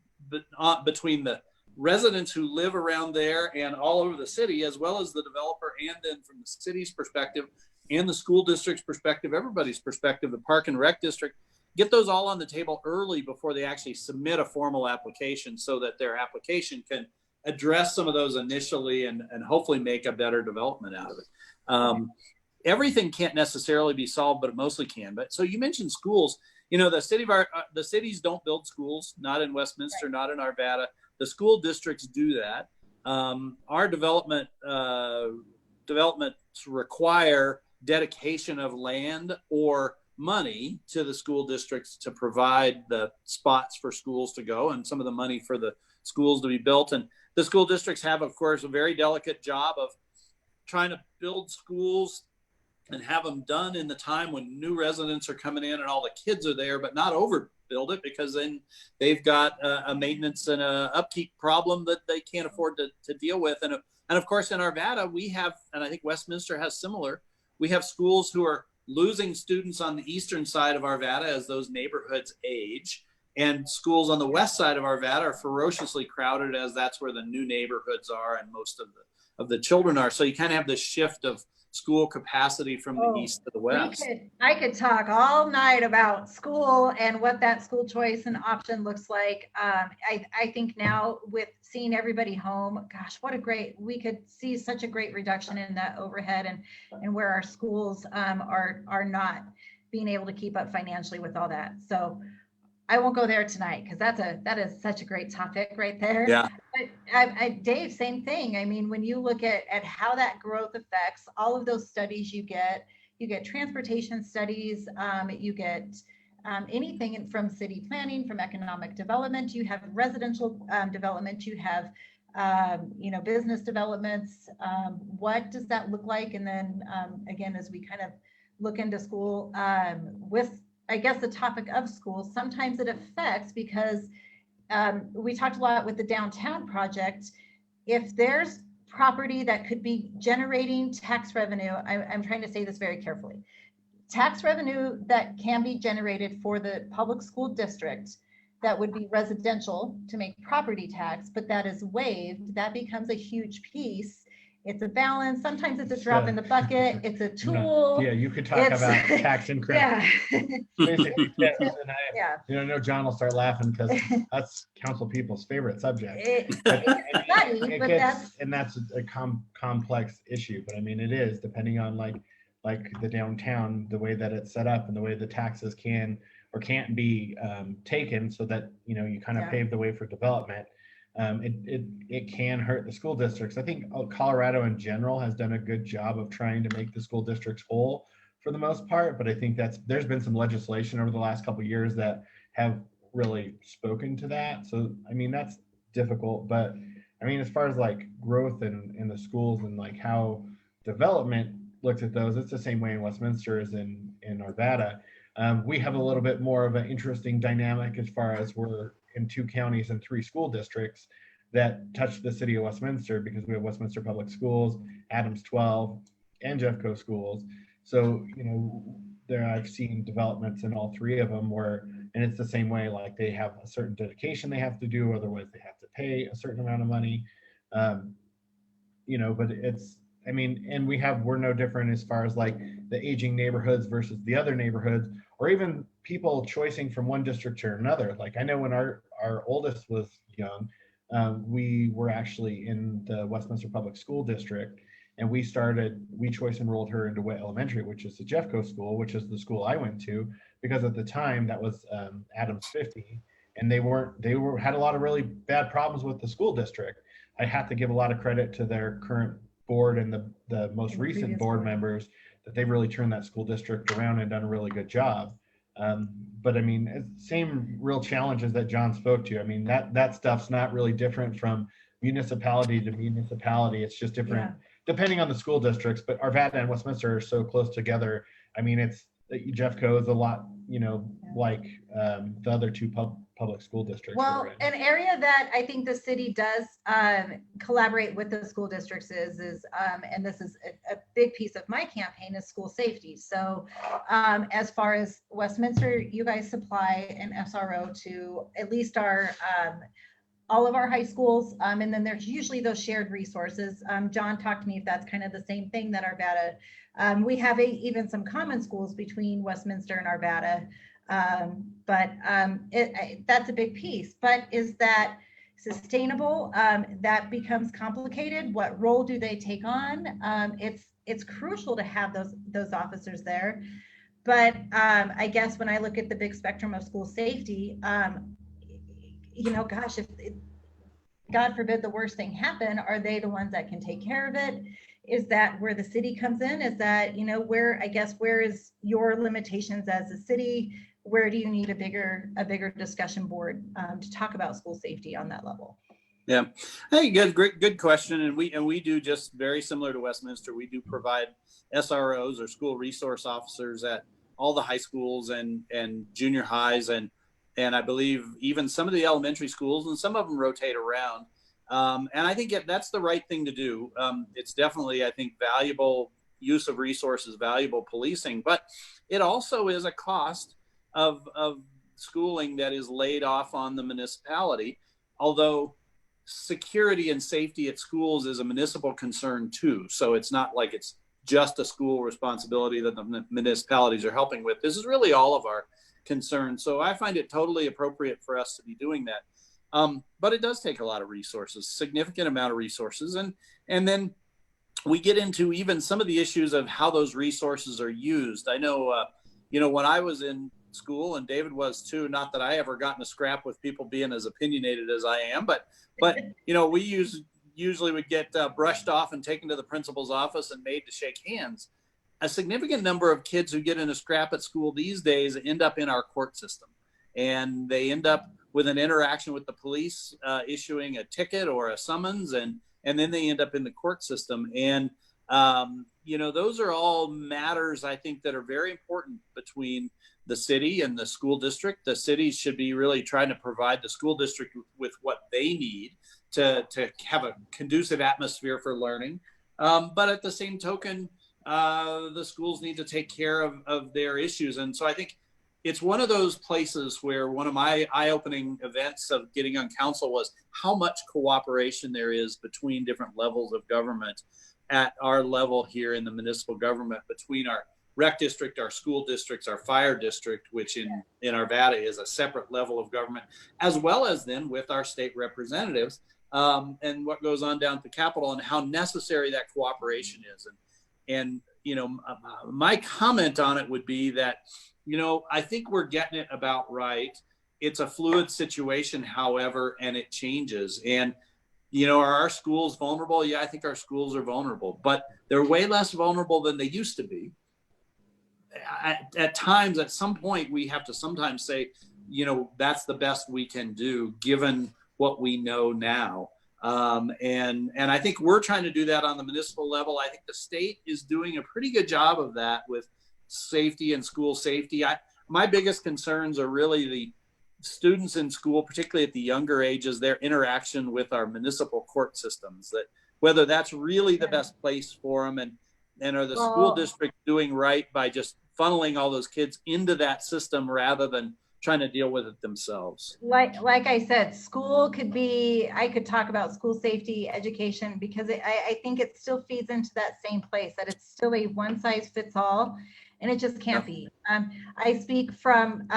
between the residents who live around there and all over the city, as well as the developer, and then from the city's perspective and the school district's perspective, everybody's perspective, the park and rec district, get those all on the table early before they actually submit a formal application, so that their application can address some of those initially and hopefully make a better development out of it. Everything can't necessarily be solved, but it mostly can. But so you mentioned schools. The cities don't build schools, not in Westminster, not in Arvada. The school districts do that. Our developments require dedication of land or money to the school districts to provide the spots for schools to go, and some of the money for the schools to be built. And the school districts have, of course, a very delicate job of trying to build schools and have them done in the time when new residents are coming in and all the kids are there, but not overbuild it, because then they've got a maintenance and a upkeep problem that they can't afford to deal with. And of course, in Arvada, we have, and I think Westminster has similar, we have schools who are losing students on the eastern side of Arvada as those neighborhoods age, and schools on the west side of Arvada are ferociously crowded, as that's where the new neighborhoods are and most of the children are. So you kind of have this shift of school capacity from the east to the west. I could talk all night about school and what that school choice and option looks like. I think now, with seeing everybody home, gosh, we could see such a great reduction in that overhead and where our schools are not being able to keep up financially with all that. So I won't go there tonight, because that is such a great topic right there. Yeah. But Dave, same thing. I mean, when you look at how that growth affects all of those studies, you get transportation studies, you get anything from city planning, from economic development, you have residential development, you have business developments. What does that look like? And then again, as we kind of look into school, with, I guess, the topic of schools, sometimes it affects, because we talked a lot with the downtown project. If there's property that could be generating tax revenue, I'm trying to say this very carefully, tax revenue that can be generated for the public school district, that would be residential to make property tax, but that is waived, that becomes a huge piece. It's a balance. Sometimes it's a drop in the bucket. It's a tool. Yeah, you could talk about tax increment. Yeah. Basically, Yeah. I know John will start laughing, because that's council people's favorite subject. It's funny, but that's a complex issue. But I mean, it is, depending on like the downtown, the way that it's set up, and the way the taxes can or can't be taken, so that you kind of pave the way for development. It can hurt the school districts. I think Colorado in general has done a good job of trying to make the school districts whole for the most part, but I think there's been some legislation over the last couple of years that have really spoken to that. So I mean, that's difficult, but I mean, as far as like growth in the schools and like how development looks at those, it's the same way in Westminster as in Arvada. We have a little bit more of an interesting dynamic, as far as we're in 2 counties and 3 school districts that touch the city of Westminster, because we have Westminster Public Schools, Adams 12, and Jeffco schools. So, there I've seen developments in all 3 of them and it's the same way, like they have a certain dedication they have to do, otherwise they have to pay a certain amount of money. But I mean, and we're no different as far as like the aging neighborhoods versus the other neighborhoods, or even people choosing from one district to another. Like I know when our oldest was young, we were actually in the Westminster Public School District, and we choice enrolled her into Witt Elementary, which is the Jeffco school, which is the school I went to, because at the time that was Adams 50, and they had a lot of really bad problems with the school district. I have to give a lot of credit to their current board and the most recent board members that they've really turned that school district around and done a really good job. But I mean, same real challenges that John spoke to. I mean, that stuff's not really different from municipality to municipality. It's just different depending on the school districts. But Arvada and Westminster are so close together. I mean, Jeffco is a lot, like the other two public school districts. Well, an area that I think the city does collaborate with the school districts is and this is a big piece of my campaign, is school safety. So as far as Westminster, you guys supply an SRO to at least all of our high schools. And then there's usually those shared resources. John talked to me if that's kind of the same thing that Arvada, we have even some common schools between Westminster and Arvada. But that's a big piece. But is that sustainable? That becomes complicated. What role do they take on? It's crucial to have those officers there. But I guess when I look at the big spectrum of school safety, gosh, if God forbid the worst thing happen, are they the ones that can take care of it? Is that where the city comes in? Is that, where is your limitations as a city? Where do you need a bigger discussion board to talk about school safety on that level? Yeah, hey, good question. And we do just very similar to Westminster. We do provide SROs or school resource officers at all the high schools and junior highs, and I believe even some of the elementary schools, and some of them rotate around. And I think that's the right thing to do. It's definitely, I think, valuable use of resources, valuable policing, but it also is a cost of schooling that is laid off on the municipality. Although security and safety at schools is a municipal concern too. So it's not like it's just a school responsibility that the municipalities are helping with. This is really all of our concern. So I find it totally appropriate for us to be doing that. But it does take a lot of resources, significant amount of resources. And then we get into even some of the issues of how those resources are used. I know, when I was in school, and David was too, not that I ever got in a scrap with people being as opinionated as I am, but we usually would get brushed off and taken to the principal's office and made to shake hands. A significant number of kids who get in a scrap at school these days end up in our court system, and they end up with an interaction with the police, issuing a ticket or a summons, and then they end up in the court system. And those are all matters, I think, that are very important between the city and the school district. The city should be really trying to provide the school district with what they need to have a conducive atmosphere for learning. But at the same token, the schools need to take care of their issues. And so I think it's one of those places where one of my eye-opening events of getting on council was how much cooperation there is between different levels of government at our level here in the municipal government, between our rec district, our school districts, our fire district, which in Arvada is a separate level of government, as well as then with our state representatives, and what goes on down at the Capitol, and how necessary that cooperation is. And my comment on it would be that, I think we're getting it about right. It's a fluid situation, however, and it changes. And are our schools vulnerable? Yeah, I think our schools are vulnerable, but they're way less vulnerable than they used to be. At times, at some point, we have to sometimes say, that's the best we can do given what we know now. And I think we're trying to do that on the municipal level. I think the state is doing a pretty good job of that with safety and school safety. My biggest concerns are really the students in school, particularly at the younger ages, their interaction with our municipal court systems, that whether that's really the best place for them, and are the school district doing right by just funneling all those kids into that system rather than trying to deal with it themselves. Like I said, school could be, I could talk about school safety, education, because I think it still feeds into that same place, that it's still a one size fits all, and it just can't be. I speak from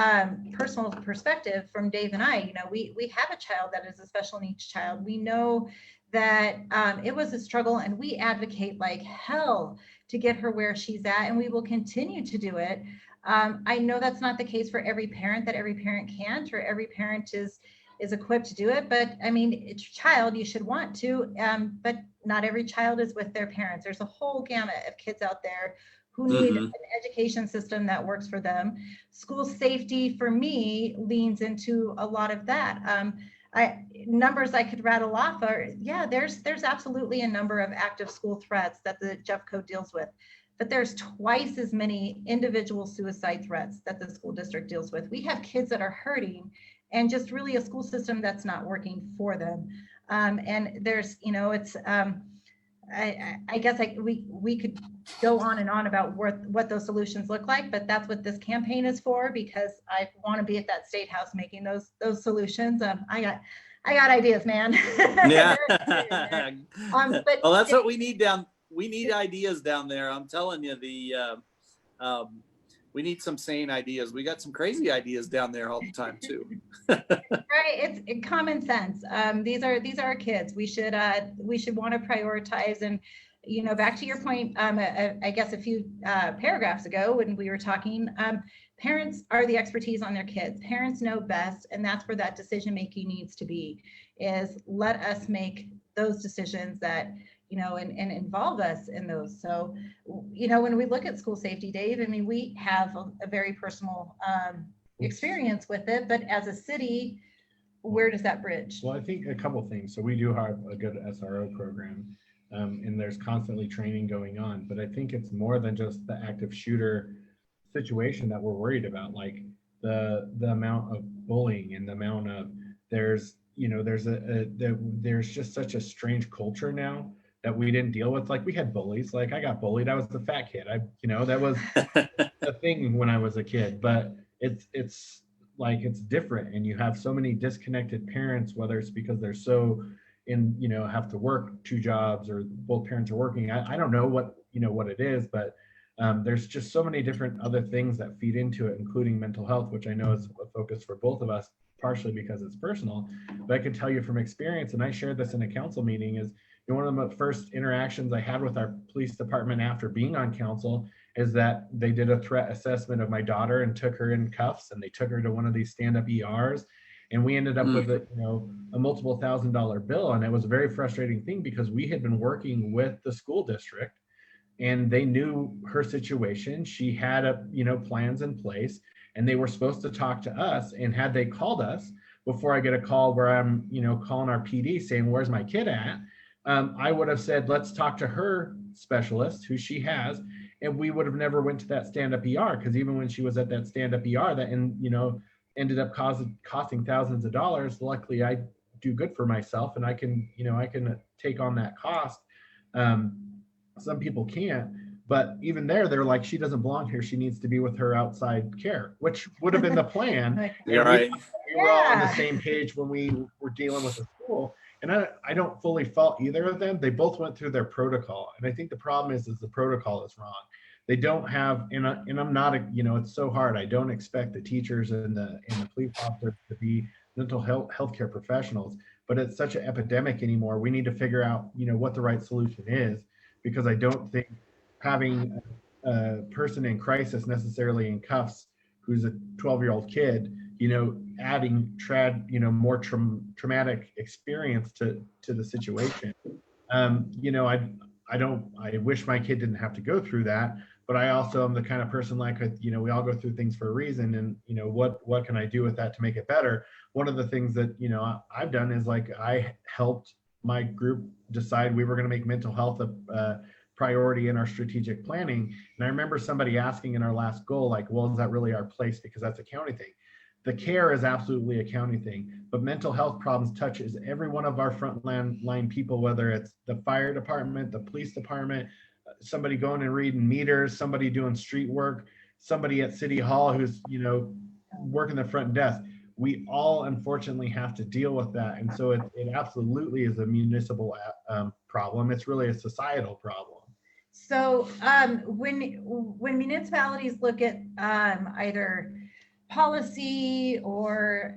personal perspective from Dave and I. You know, we have a child that is a special needs child. We know that it was a struggle, and we advocate like hell to get her where she's at, and we will continue to do it. I know that's not the case for every parent, that every parent can't, or every parent is equipped to do it. But I mean, it's your child, you should want to, but not every child is with their parents. There's a whole gamut of kids out there who need an education system that works for them. School safety for me leans into a lot of that. Numbers I could rattle off are, yeah, there's absolutely a number of active school threats that the Jeff Code deals with, but there's twice as many individual suicide threats that the school district deals with. We have kids that are hurting, and just really a school system that's not working for them. And there's, you know, it's, I guess we could go on and on about what those solutions look like, but that's what this campaign is for, because I want to be at that state house making those solutions. I got ideas, man. Yeah. But well, that's what we need we need ideas down there. I'm telling you, we need some sane ideas. We got some crazy ideas down there all the time too. Right, it's common sense. These are our kids. We should want to prioritize. And you know, back to your point, I guess a few paragraphs ago when we were talking, parents are the expertise on their kids. Parents know best, and that's where that decision making needs to be. Is let us make those decisions that, you know, and involve us in those. So, you know, when we look at school safety, Dave, I mean, we have a very personal experience with it, but as a city, where does that bridge? Well, I think a couple things. So we do have a good SRO program, and there's constantly training going on, but I think it's more than just the active shooter situation that we're worried about, like the amount of bullying and the amount of, there's, you know, there's just such a strange culture now that we didn't deal with. Like we had bullies, like I got bullied. I was the fat kid. You know, that was a thing when I was a kid, but it's like, it's different. And you have so many disconnected parents, whether it's because they're so you know, have to work 2 jobs, or both parents are working. I don't know what, you know, what it is, but there's just so many different other things that feed into it, including mental health, which I know is a focus for both of us, partially because it's personal. But I can tell you from experience, and I shared this in a council meeting, is, you know, one of the first interactions I had with our police department after being on council is that they did a threat assessment of my daughter and took her in cuffs, and they took her to one of these stand-up ERs. And we ended up with a, you know, a multiple $1,000 bill. And it was a very frustrating thing, because we had been working with the school district, and they knew her situation. She had you know, plans in place, and they were supposed to talk to us. And had they called us before I get a call where I'm, you know, calling our PD saying, where's my kid at? I would have said, let's talk to her specialist, who she has. And we would have never went to that stand-up ER, because even when she was at that stand-up ER, that, you know, ended up costing thousands of dollars. Luckily, I do good for myself, and I can, you know, I can take on that cost. Some people can't, but even there, they're like, she doesn't belong here. She needs to be with her outside care, which would have been the plan. You're right. We were all on the same page when we were dealing with the school. And I don't fully fault either of them. They both went through their protocol. And I think the problem is the protocol is wrong. They don't have, and I'm not, you know, it's so hard. I don't expect the teachers and the police officers to be mental healthcare professionals, but it's such an epidemic anymore. We need to figure out, you know, what the right solution is, because I don't think having a person in crisis necessarily in cuffs, who's a 12-year-old kid, you know, adding more traumatic experience to the situation. You know, I wish my kid didn't have to go through that, but I also am the kind of person, like, you know, we all go through things for a reason, and, you know, what can I do with that to make it better? One of the things that, you know, I've done is, like, I helped my group decide we were going to make mental health a priority in our strategic planning. And I remember somebody asking in our last goal, like, well, is that really our place? Because that's a county thing. The care is absolutely a county thing, but mental health problems touches every one of our frontline people, whether it's the fire department, the police department, somebody going and reading meters, somebody doing street work, somebody at City Hall who's, you know, working the front desk. We all unfortunately have to deal with that. And so it absolutely is a municipal problem. It's really a societal problem. So when municipalities look at either policy or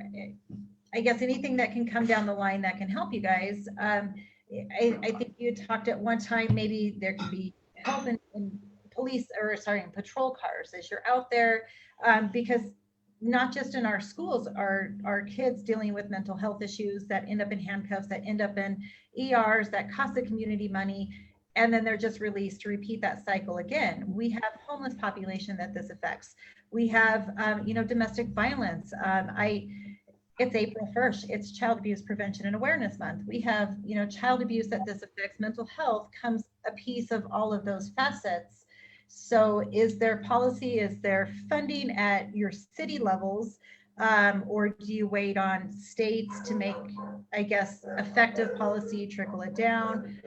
I guess anything that can come down the line that can help you guys, I think you talked at one time, maybe there could be help in police or sorry, in patrol cars as you're out there, because not just in our schools are kids dealing with mental health issues that end up in handcuffs, that end up in ERs, that cost the community money, and then they're just released to repeat that cycle again. We have homeless population that this affects. We have, domestic violence. It's April 1st. It's Child Abuse Prevention and Awareness Month. We have, child abuse that this affects. Mental health comes a piece of all of those facets. So is there policy, is there funding at your city levels, or do you wait on states to make, I guess, effective policy, trickle it down?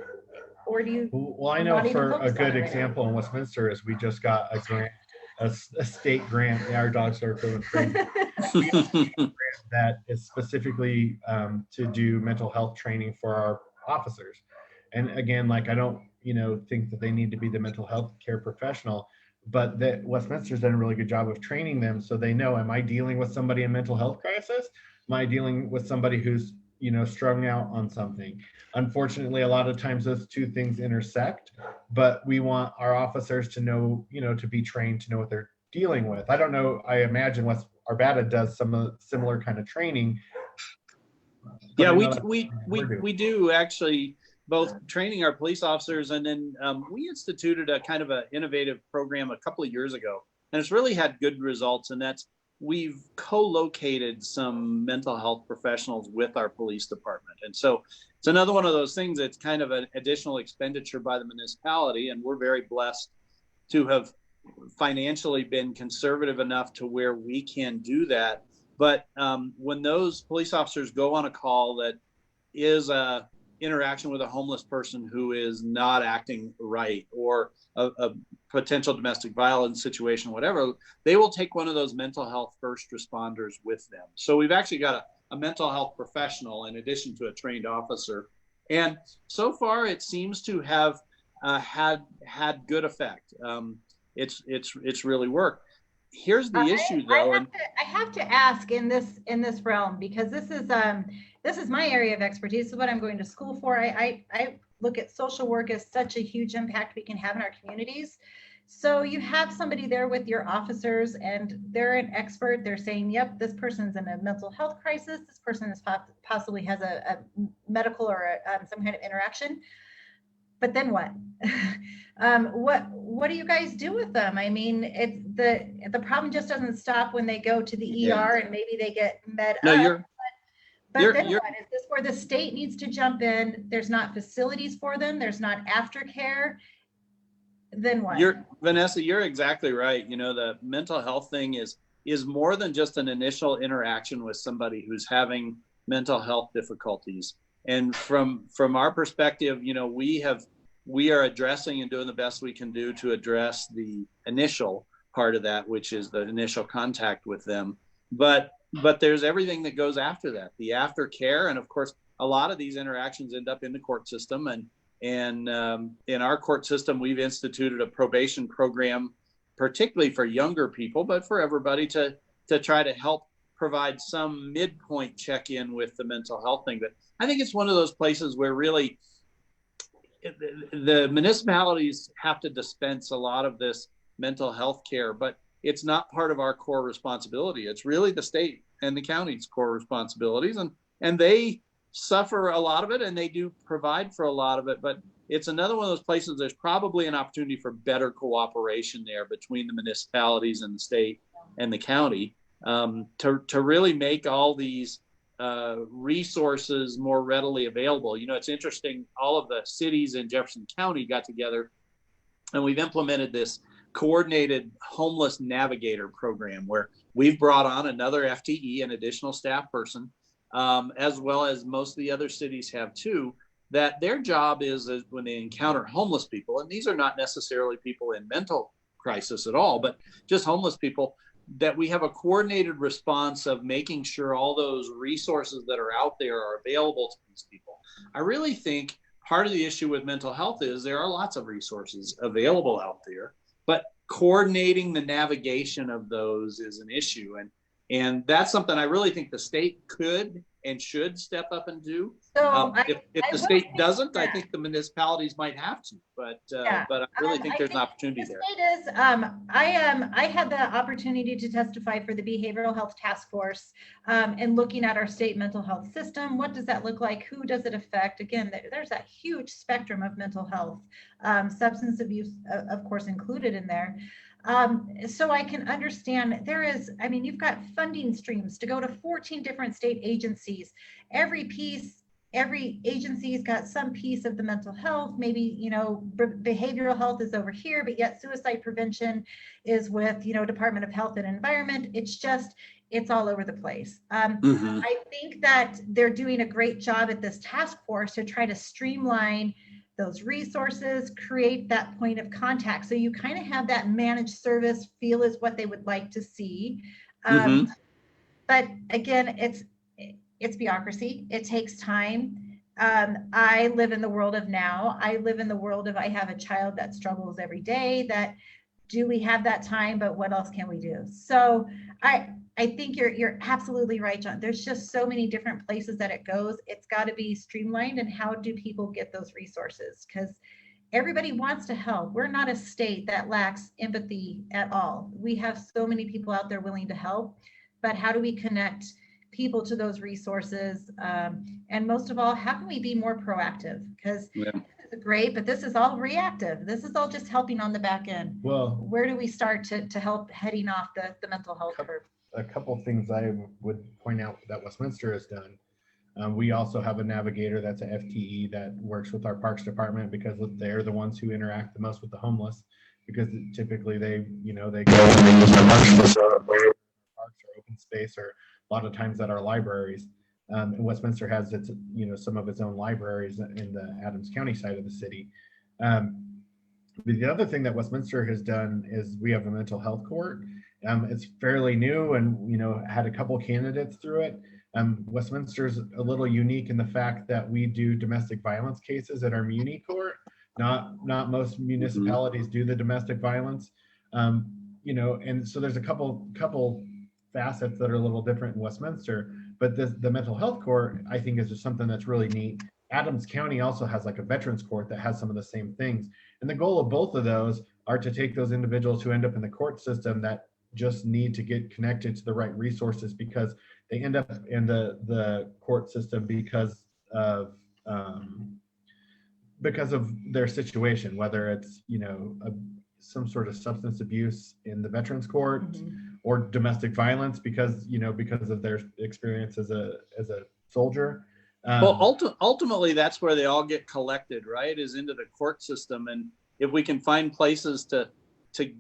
Or do you? Well, I know for a good example in Westminster is we just got a grant, a state grant. Yeah, our dogs are going crazy. That is specifically to do mental health training for our officers. And again, like I don't, think that they need to be the mental health care professional, but that Westminster's done a really good job of training them so they know, am I dealing with somebody in mental health crisis? Am I dealing with somebody who's, strung out on something? Unfortunately, a lot of times those two things intersect, but we want our officers to know, to be trained to know what they're dealing with. I don't know. I imagine Arvada does some similar kind of training. Yeah, we do actually both training our police officers, and then we instituted a kind of an innovative program a couple of years ago, and it's really had good results. And that's we've co-located some mental health professionals with our police department, and so it's another one of those things that's kind of an additional expenditure by the municipality, and we're very blessed to have financially been conservative enough to where we can do that. But when those police officers go on a call that is a interaction with a homeless person who is not acting right, or a potential domestic violence situation, whatever, they will take one of those mental health first responders with them. So we've actually got a mental health professional in addition to a trained officer. And so far it seems to have had good effect. It's really worked. Here's the issue, though. I have to ask in this realm, because this is my area of expertise. This is what I'm going to school for. I look at social work as such a huge impact we can have in our communities. So you have somebody there with your officers, and they're an expert. They're saying, yep, this person's in a mental health crisis. This person is possibly has a medical or some kind of interaction. But then what? What do you guys do with them? I mean, the problem just doesn't stop when they go to the ER and maybe they get med up. But then what? Is this where the state needs to jump in? There's not facilities for them. There's not aftercare. Then what? Vanessa, you're exactly right. The mental health thing is more than just an initial interaction with somebody who's having mental health difficulties. And from our perspective, we are addressing and doing the best we can do to address the initial part of that, which is the initial contact with them. But there's everything that goes after that, the aftercare, and of course, a lot of these interactions end up in the court system. And in our court system, we've instituted a probation program, particularly for younger people, but for everybody to try to help provide some midpoint check-in with the mental health thing. But I think it's one of those places where really the municipalities have to dispense a lot of this mental health care, but it's not part of our core responsibility. It's really the state and the county's core responsibilities, and they suffer a lot of it, and they do provide for a lot of it. But it's another one of those places there's probably an opportunity for better cooperation there between the municipalities and the state and the county, to really make all these resources more readily available. It's interesting, all of the cities in Jefferson County got together, and we've implemented this coordinated homeless navigator program where we've brought on another FTE, an additional staff person, as well as most of the other cities have too, that their job is when they encounter homeless people, and these are not necessarily people in mental crisis at all, but just homeless people, that we have a coordinated response of making sure all those resources that are out there are available to these people. I really think part of the issue with mental health is there are lots of resources available out there, but coordinating the navigation of those is an issue. And that's something I really think the state could and should step up and do. So If the state doesn't, I think the municipalities might have to, but I really think there's an opportunity there. The state is, I had the opportunity to testify for the Behavioral Health Task Force and looking at our state mental health system. What does that look like? Who does it affect? Again, there's a huge spectrum of mental health, substance abuse, of course, included in there. So I can understand there is, I mean, you've got funding streams to go to 14 different state agencies. Every agency's got some piece of the mental health. Maybe, you know, behavioral health is over here, but yet suicide prevention is with, you know, Department of Health and Environment. It's all over the place. I think that they're doing a great job at this task force to try to streamline those resources, create that point of contact. So you kind of have that managed service feel is what they would like to see. But again, it's bureaucracy. It takes time. I live in the world of now. I live in the world of, I have a child that struggles every day. That do we have that time, but what else can we do? So I think you're absolutely right, John. There's just so many different places that it goes. It's got to be streamlined. And how do people get those resources? Because everybody wants to help. We're not a state that lacks empathy at all. We have so many people out there willing to help, but how do we connect people to those resources? And most of all, how can we be more proactive? Because this is great, but this is all reactive. This is all just helping on the back end. Well, where do we start to help heading off the mental health curve? A couple of things I would point out that Westminster has done. We also have a navigator that's a FTE that works with our Parks Department because they're the ones who interact the most with the homeless, because typically they go and they use our parks facility, parks or open space, or a lot of times at our libraries. And Westminster has its, some of its own libraries in the Adams County side of the city. The other thing that Westminster has done is we have a mental health court. It's fairly new and, had a couple candidates through it. Westminster's a little unique in the fact that we do domestic violence cases at our muni court. Not most municipalities do the domestic violence, and so there's a couple facets that are a little different in Westminster, but the mental health court, I think, is just something that's really neat. Adams County also has like a veterans court that has some of the same things. And the goal of both of those are to take those individuals who end up in the court system that just need to get connected to the right resources, because they end up in the court system because of their situation, whether it's, some sort of substance abuse in the veterans court or domestic violence because of their experience as a soldier. Well, ultimately, that's where they all get collected, right? Is into the court system. And if we can find places to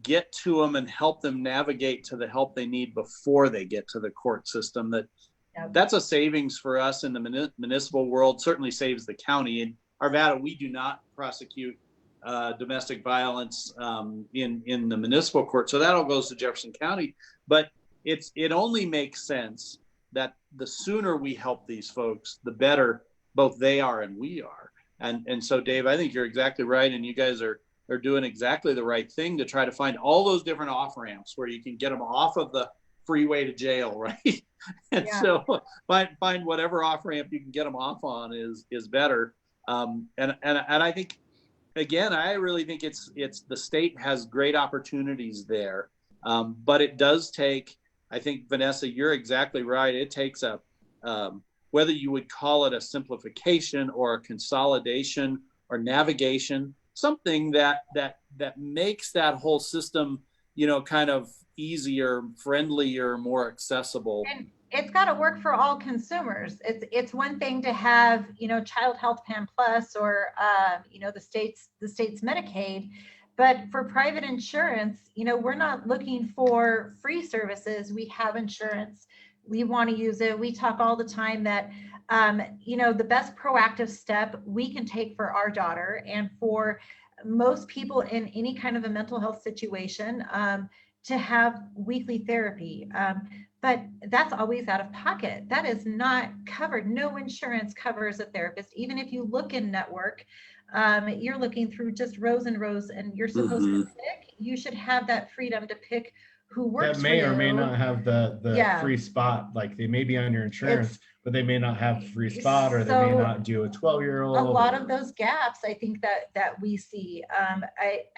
get to them and help them navigate to the help they need before they get to the court system, that's a savings for us in the municipal world. Certainly saves the county. In Arvada, we do not prosecute domestic violence in the municipal court, so that all goes to Jefferson County. But it only makes sense that the sooner we help these folks, the better both they are and we are. And so, Dave, I think you're exactly right, and you guys are doing exactly the right thing to try to find all those different off ramps where you can get them off of the freeway to jail, right? And so find whatever off ramp you can get them off on is better. And I think, again, I really think it's the state has great opportunities there, but it does take. I think, Vanessa, you're exactly right. It takes whether you would call it a simplification or a consolidation or navigation, something that makes that whole system, kind of easier, friendlier, more accessible. And it's got to work for all consumers. It's one thing to have, Child Health Plan Plus or, the state's Medicaid. But for private insurance, we're not looking for free services. We have insurance. We want to use it. We talk all the time that, the best proactive step we can take for our daughter and for most people in any kind of a mental health situation, to have weekly therapy. But that's always out of pocket. That is not covered. No insurance covers a therapist. Even if you look in network, you're looking through just rows and rows, and you're supposed to pick. You should have that freedom to pick who works That may for or you. may not have the Yeah. free spot. Like they may be on your insurance, but they may not have free spot, or they So, may not do a 12-year-old. a lot of those gaps, I think that we see.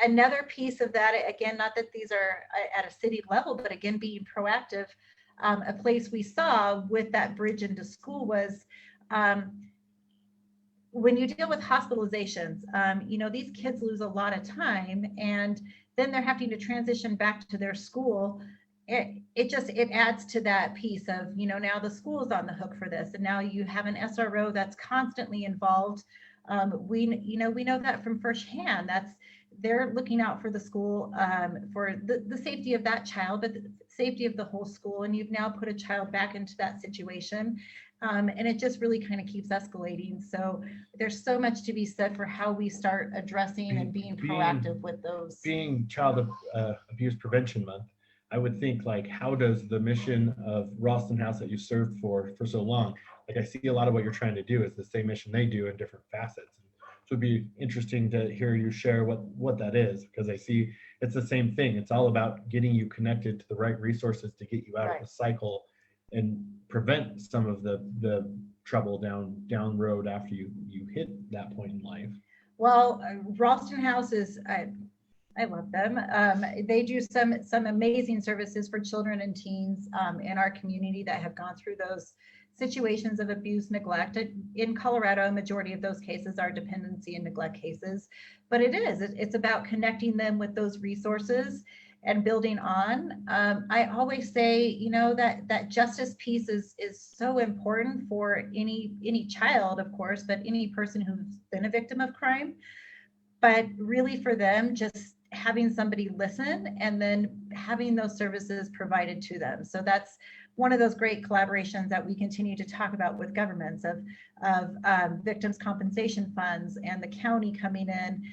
Another piece of that, again, not that these are at a city level, but again, being proactive. A place we saw with that bridge into school was when you deal with hospitalizations, these kids lose a lot of time, and then they're having to transition back to their school. It adds to that piece of, now the school is on the hook for this, and now you have an SRO that's constantly involved. We know that from firsthand. They're looking out for the school, for the safety of that child, but the safety of the whole school. And you've now put a child back into that situation. And it just really kind of keeps escalating. So there's so much to be said for how we start addressing and being proactive with those. Being Child Abuse Prevention Month, I would think, like, how does the mission of Ralston House that you served for so long, like I see a lot of what you're trying to do is the same mission they do in different facets. So it'd be interesting to hear you share what that is, because I see it's the same thing. It's all about getting you connected to the right resources to get you out of the cycle and prevent some of the trouble down road after you hit that point in life. Well, Ralston House is, I love them. They do some amazing services for children and teens in our community that have gone through those situations of abuse, neglect. In Colorado, a majority of those cases are dependency and neglect cases, but it's about connecting them with those resources and building on. I always say, that justice piece is so important for any child, of course, but any person who's been a victim of crime. But really for them, just having somebody listen and then having those services provided to them. So that's one of those great collaborations that we continue to talk about with governments of victims compensation funds and the county coming in,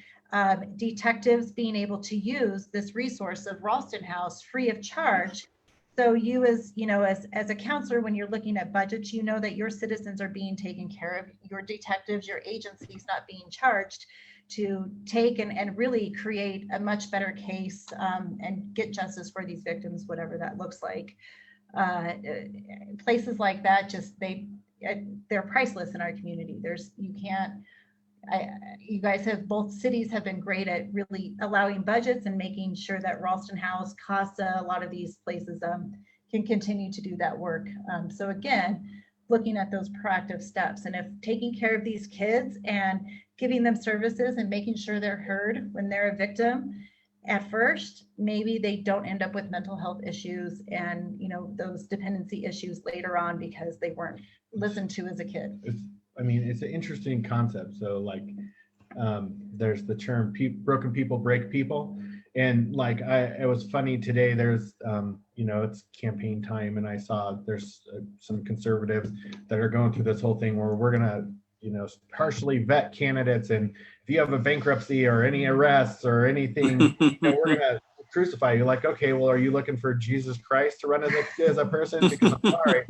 detectives being able to use this resource of Ralston House free of charge. So you as a counselor, when you're looking at budgets, that your citizens are being taken care of, your detectives, your agencies not being charged to take and really create a much better case and get justice for these victims, whatever that looks like. Places like that, they're priceless in our community. You guys both cities have been great at really allowing budgets and making sure that Ralston House, CASA, a lot of these places can continue to do that work. So again, looking at those proactive steps, and if taking care of these kids and giving them services and making sure they're heard when they're a victim at first, maybe they don't end up with mental health issues and those dependency issues later on because they weren't listened to as a kid. It's an interesting concept. So there's the term broken people break people. And it was funny today, there's, it's campaign time, and I saw there's some conservatives that are going through this whole thing where we're going to, partially vet candidates. And if you have a bankruptcy or any arrests or anything, we're going to crucify you. Like, okay, well, are you looking for Jesus Christ to run as a person? Because I'm sorry.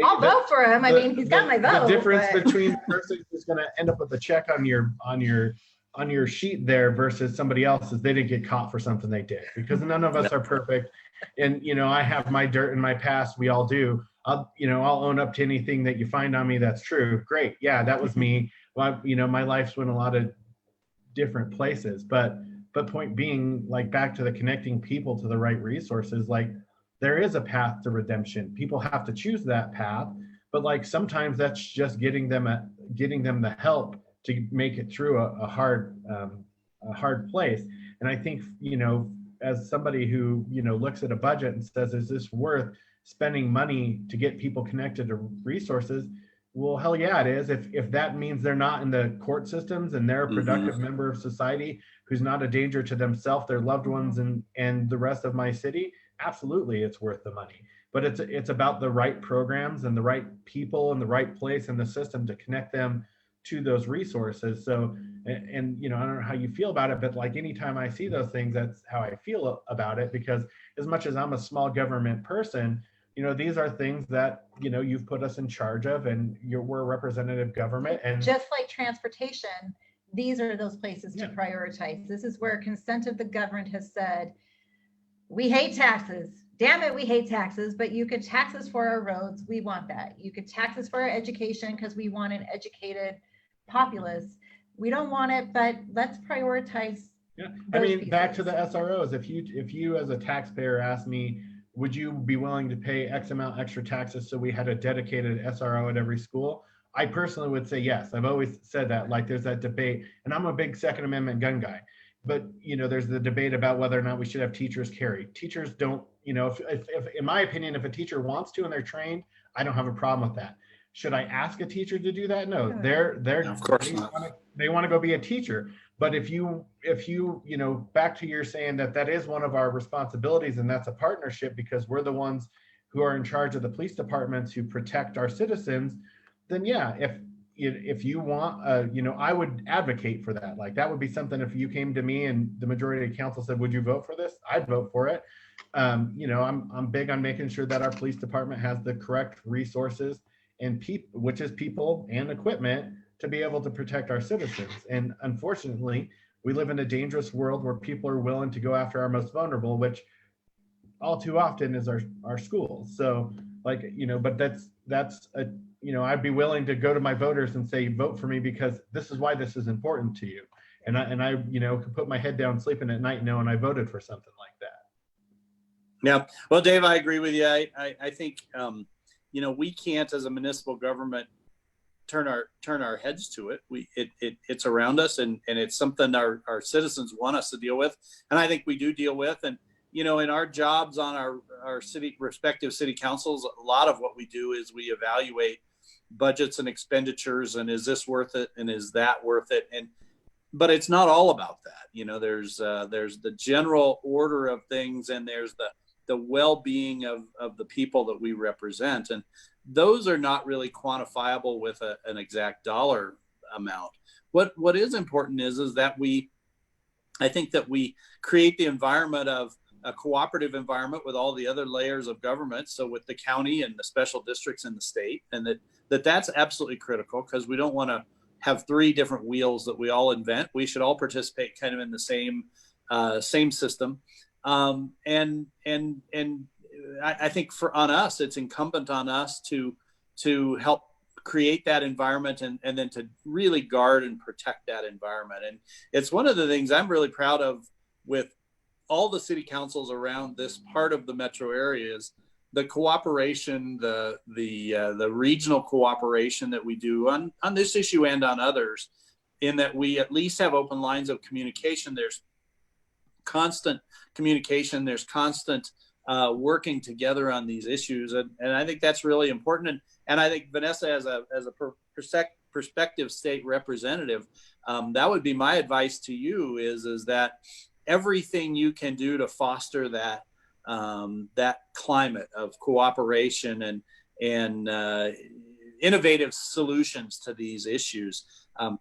I'll vote for him. He's got my vote. The difference between the person who's going to end up with a check on your sheet there versus somebody else is they didn't get caught for something they did, because none of us are perfect. And, I have my dirt in my past. We all do. I'll own up to anything that you find on me that's true. Great. Yeah, that was me. Well, my life's went a lot of different places, but point being, back to the connecting people to the right resources, there is a path to redemption. People have to choose that path, but sometimes that's just getting them the help to make it through a hard place. And I think, as somebody who, looks at a budget and says, is this worth spending money to get people connected to resources? Well, hell yeah, it is. If that means they're not in the court systems and they're a productive member of society who's not a danger to themselves, their loved ones, and the rest of my city, absolutely, it's worth the money. But it's about the right programs and the right people and the right place in the system to connect them to those resources. So, and you know, I don't know how you feel about it, but like anytime I see those things, that's how I feel about it, because as much as I'm a small government person, you know, these are things that, you know, you've put us in charge of, and we're a representative government. And just like transportation, these are those places to Yeah. prioritize. This is where consent of the government has said, we hate taxes. Damn it, we hate taxes, but you could tax us for our roads. We want that. You could tax us for our education because we want an educated populace. We don't want it, but let's prioritize. Yeah, I mean, pieces. back to the SROs. If you as a taxpayer asked me, would you be willing to pay X amount extra taxes so we had a dedicated SRO at every school? I personally would say yes. I've always said that. Like, there's that debate, and I'm a big Second Amendment gun guy. But you know, there's the debate about whether or not we should have teachers carry. Teachers don't, you know, if in my opinion, if a teacher wants to and they're trained, I don't have a problem with that. Should I ask a teacher to do that? No, they're Of course not. They want to go be a teacher. But if you you know, back to your saying that is one of our responsibilities, and that's a partnership because we're the ones who are in charge of the police departments who protect our citizens, then yeah, if you want, you know, I would advocate for that. Like, that would be something, if you came to me and the majority of council said, would you vote for this? I'd vote for it. You know, I'm big on making sure that our police department has the correct resources and which is people and equipment, to be able to protect our citizens. And unfortunately, we live in a dangerous world where people are willing to go after our most vulnerable, which all too often is our schools. So, like, you know, but that's a, you know, I'd be willing to go to my voters and say, vote for me because this is why this is important to you. And I, you know, could put my head down sleeping at night knowing I voted for something like that. Yeah. Well, Dave, I agree with you. I think, you know, we can't, as a municipal government, turn our heads to it. It's around us, and it's something our citizens want us to deal with. And I think we do deal with. And, you know, in our jobs on our respective city councils, a lot of what we do is we evaluate budgets and expenditures, and is this worth it, and is that worth it? But it's not all about that. You know, there's the general order of things, and there's the well-being of the people that we represent, and those are not really quantifiable with an exact dollar amount. What is important is that I think that we create the environment of a cooperative environment with all the other layers of government. So with the county and the special districts in the state, and that's absolutely critical, because we don't want to have three different wheels that we all invent. We should all participate kind of in the same system. And I think on us, it's incumbent on us to help create that environment and then to really guard and protect that environment. And it's one of the things I'm really proud of with all the city councils around this part of the metro area is the cooperation, the regional cooperation that we do on this issue and on others, in that we at least have open lines of communication. There's constant communication, there's constant working together on these issues, and I think that's really important. And I think Vanessa, as a prospective state representative, that would be my advice to you: is that everything you can do to foster that climate of cooperation and innovative solutions to these issues,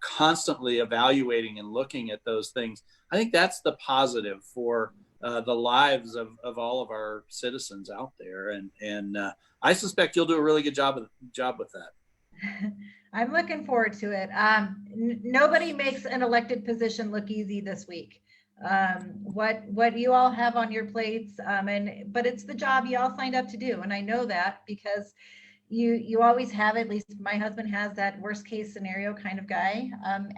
constantly evaluating and looking at those things. I think that's the positive for the lives of all of our citizens out there. And I suspect you'll do a really good job with that. I'm looking forward to it. Nobody makes an elected position look easy this week. What you all have on your plates, but it's the job you all signed up to do. And I know that because you always have, at least my husband has, that worst case scenario kind of guy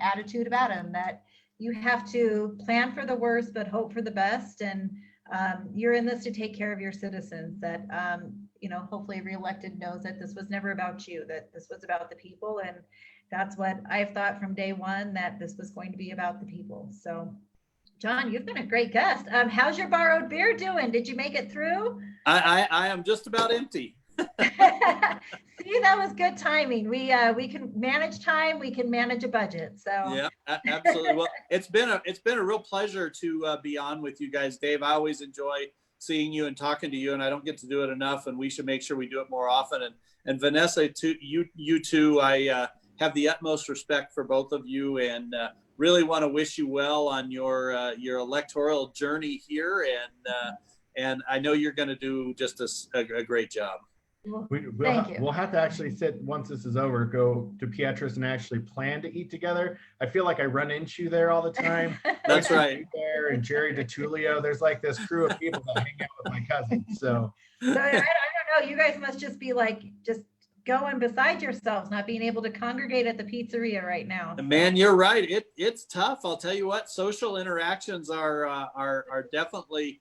attitude about him, that you have to plan for the worst, but hope for the best. And you're in this to take care of your citizens, that, you know, hopefully reelected knows that this was never about you, that this was about the people. And that's what I've thought from day one, that this was going to be about the people. So John, you've been a great guest. How's your borrowed beer doing? Did you make it through? I am just about empty. See, that was good timing. We can manage time. We can manage a budget. So yeah, absolutely. Well, it's been a real pleasure to be on with you guys, Dave. I always enjoy seeing you and talking to you, and I don't get to do it enough. And we should make sure we do it more often. And Vanessa, too, you too. I have the utmost respect for both of you, and really want to wish you well on your electoral journey here. And I know you're going to do just a great job. We'll have to actually sit, once this is over, go to Pietro's and actually plan to eat together. I feel like I run into you there all the time. That's right. There and Jerry DiTullio. There's like this crew of people that hang out with my cousins. So I don't know. You guys must just be like, just going beside yourselves, not being able to congregate at the pizzeria right now. Man, you're right. It's tough. I'll tell you what, social interactions are definitely,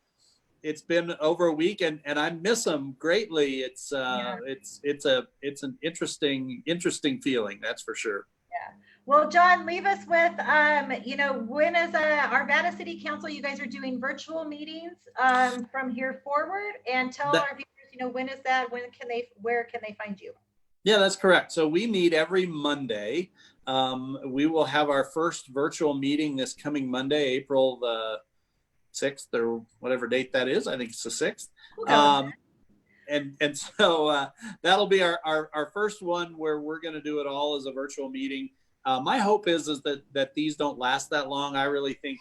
it's been over a week and I miss them greatly. It's an interesting feeling. That's for sure. Yeah. Well, John, leave us with, when is Arvada City Council, you guys are doing virtual meetings from here forward, and tell our viewers, when is that? Where can they find you? Yeah, that's correct. So we meet every Monday. We will have our first virtual meeting this coming Monday, April the 6th or whatever date that is. I think it's the 6th. And so that'll be our first one where we're going to do it all as a virtual meeting. My hope is that these don't last that long. I really think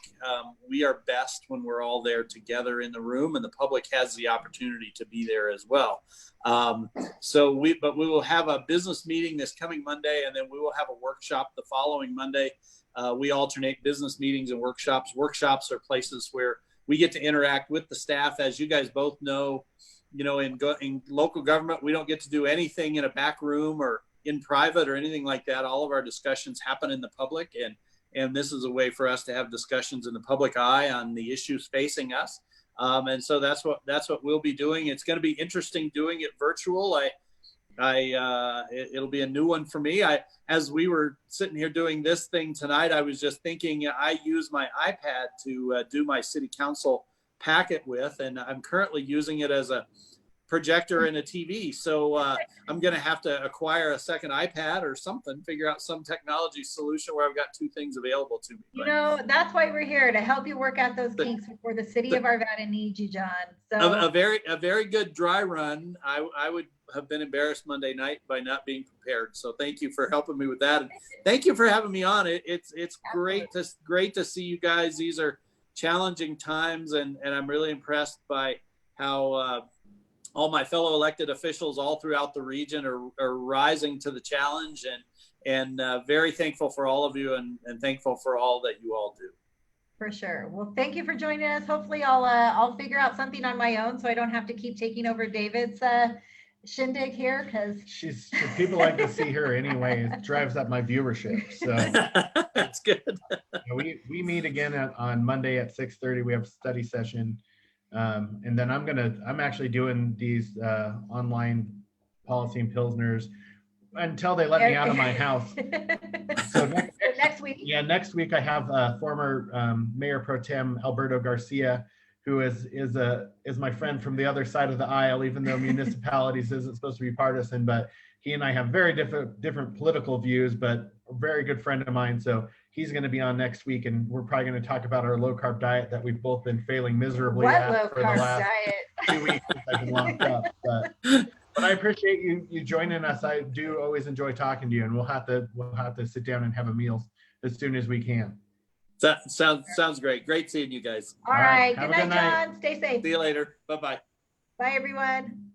we are best when we're all there together in the room, and the public has the opportunity to be there as well. But we will have a business meeting this coming Monday, and then we will have a workshop the following Monday. We alternate business meetings and workshops. Workshops are places where we get to interact with the staff. As you guys both know, in local government, we don't get to do anything in a back room or in private or anything like that. All of our discussions happen in the public, and this is a way for us to have discussions in the public eye on the issues facing us. And so that's what we'll be doing. It's going to be interesting doing it virtual. It'll be a new one for me. As we were sitting here doing this thing tonight, I was just thinking I use my iPad to do my city council packet with, and I'm currently using it as a projector and a TV. So I'm going to have to acquire a second iPad or something, figure out some technology solution where I've got two things available to me. That's why we're here, to help you work out those kinks before the city of Arvada needs you, John. So a very good dry run. I would have been embarrassed Monday night by not being prepared. So thank you for helping me with that. And thank you for having me on. It's great to see you guys. These are challenging times, and I'm really impressed by how all my fellow elected officials all throughout the region are rising to the challenge, and very thankful for all of you, and thankful for all that you all do. For sure. Well, thank you for joining us. Hopefully I'll figure out something on my own so I don't have to keep taking over David's shindig here, because people like to see her anyway. It drives up my viewership. So that's good. We meet again on Monday at 6:30. We have a study session. And then I'm actually doing these online policy and Pilsners until they let me out of my house. So next week. Yeah, next week I have former Mayor Pro Tem Alberto Garcia, who is my friend from the other side of the aisle, even though municipalities isn't supposed to be partisan, but he and I have very different political views, but a very good friend of mine. So he's going to be on next week, and we're probably going to talk about our low carb diet that we've both been failing miserably at for the last 2 weeks since I've been locked up. But I appreciate you joining us. I do always enjoy talking to you, and we'll have to sit down and have a meal as soon as we can. That sounds great. Great seeing you guys. All right. Good night, John. Stay safe. See you later. Bye-bye. Bye, everyone.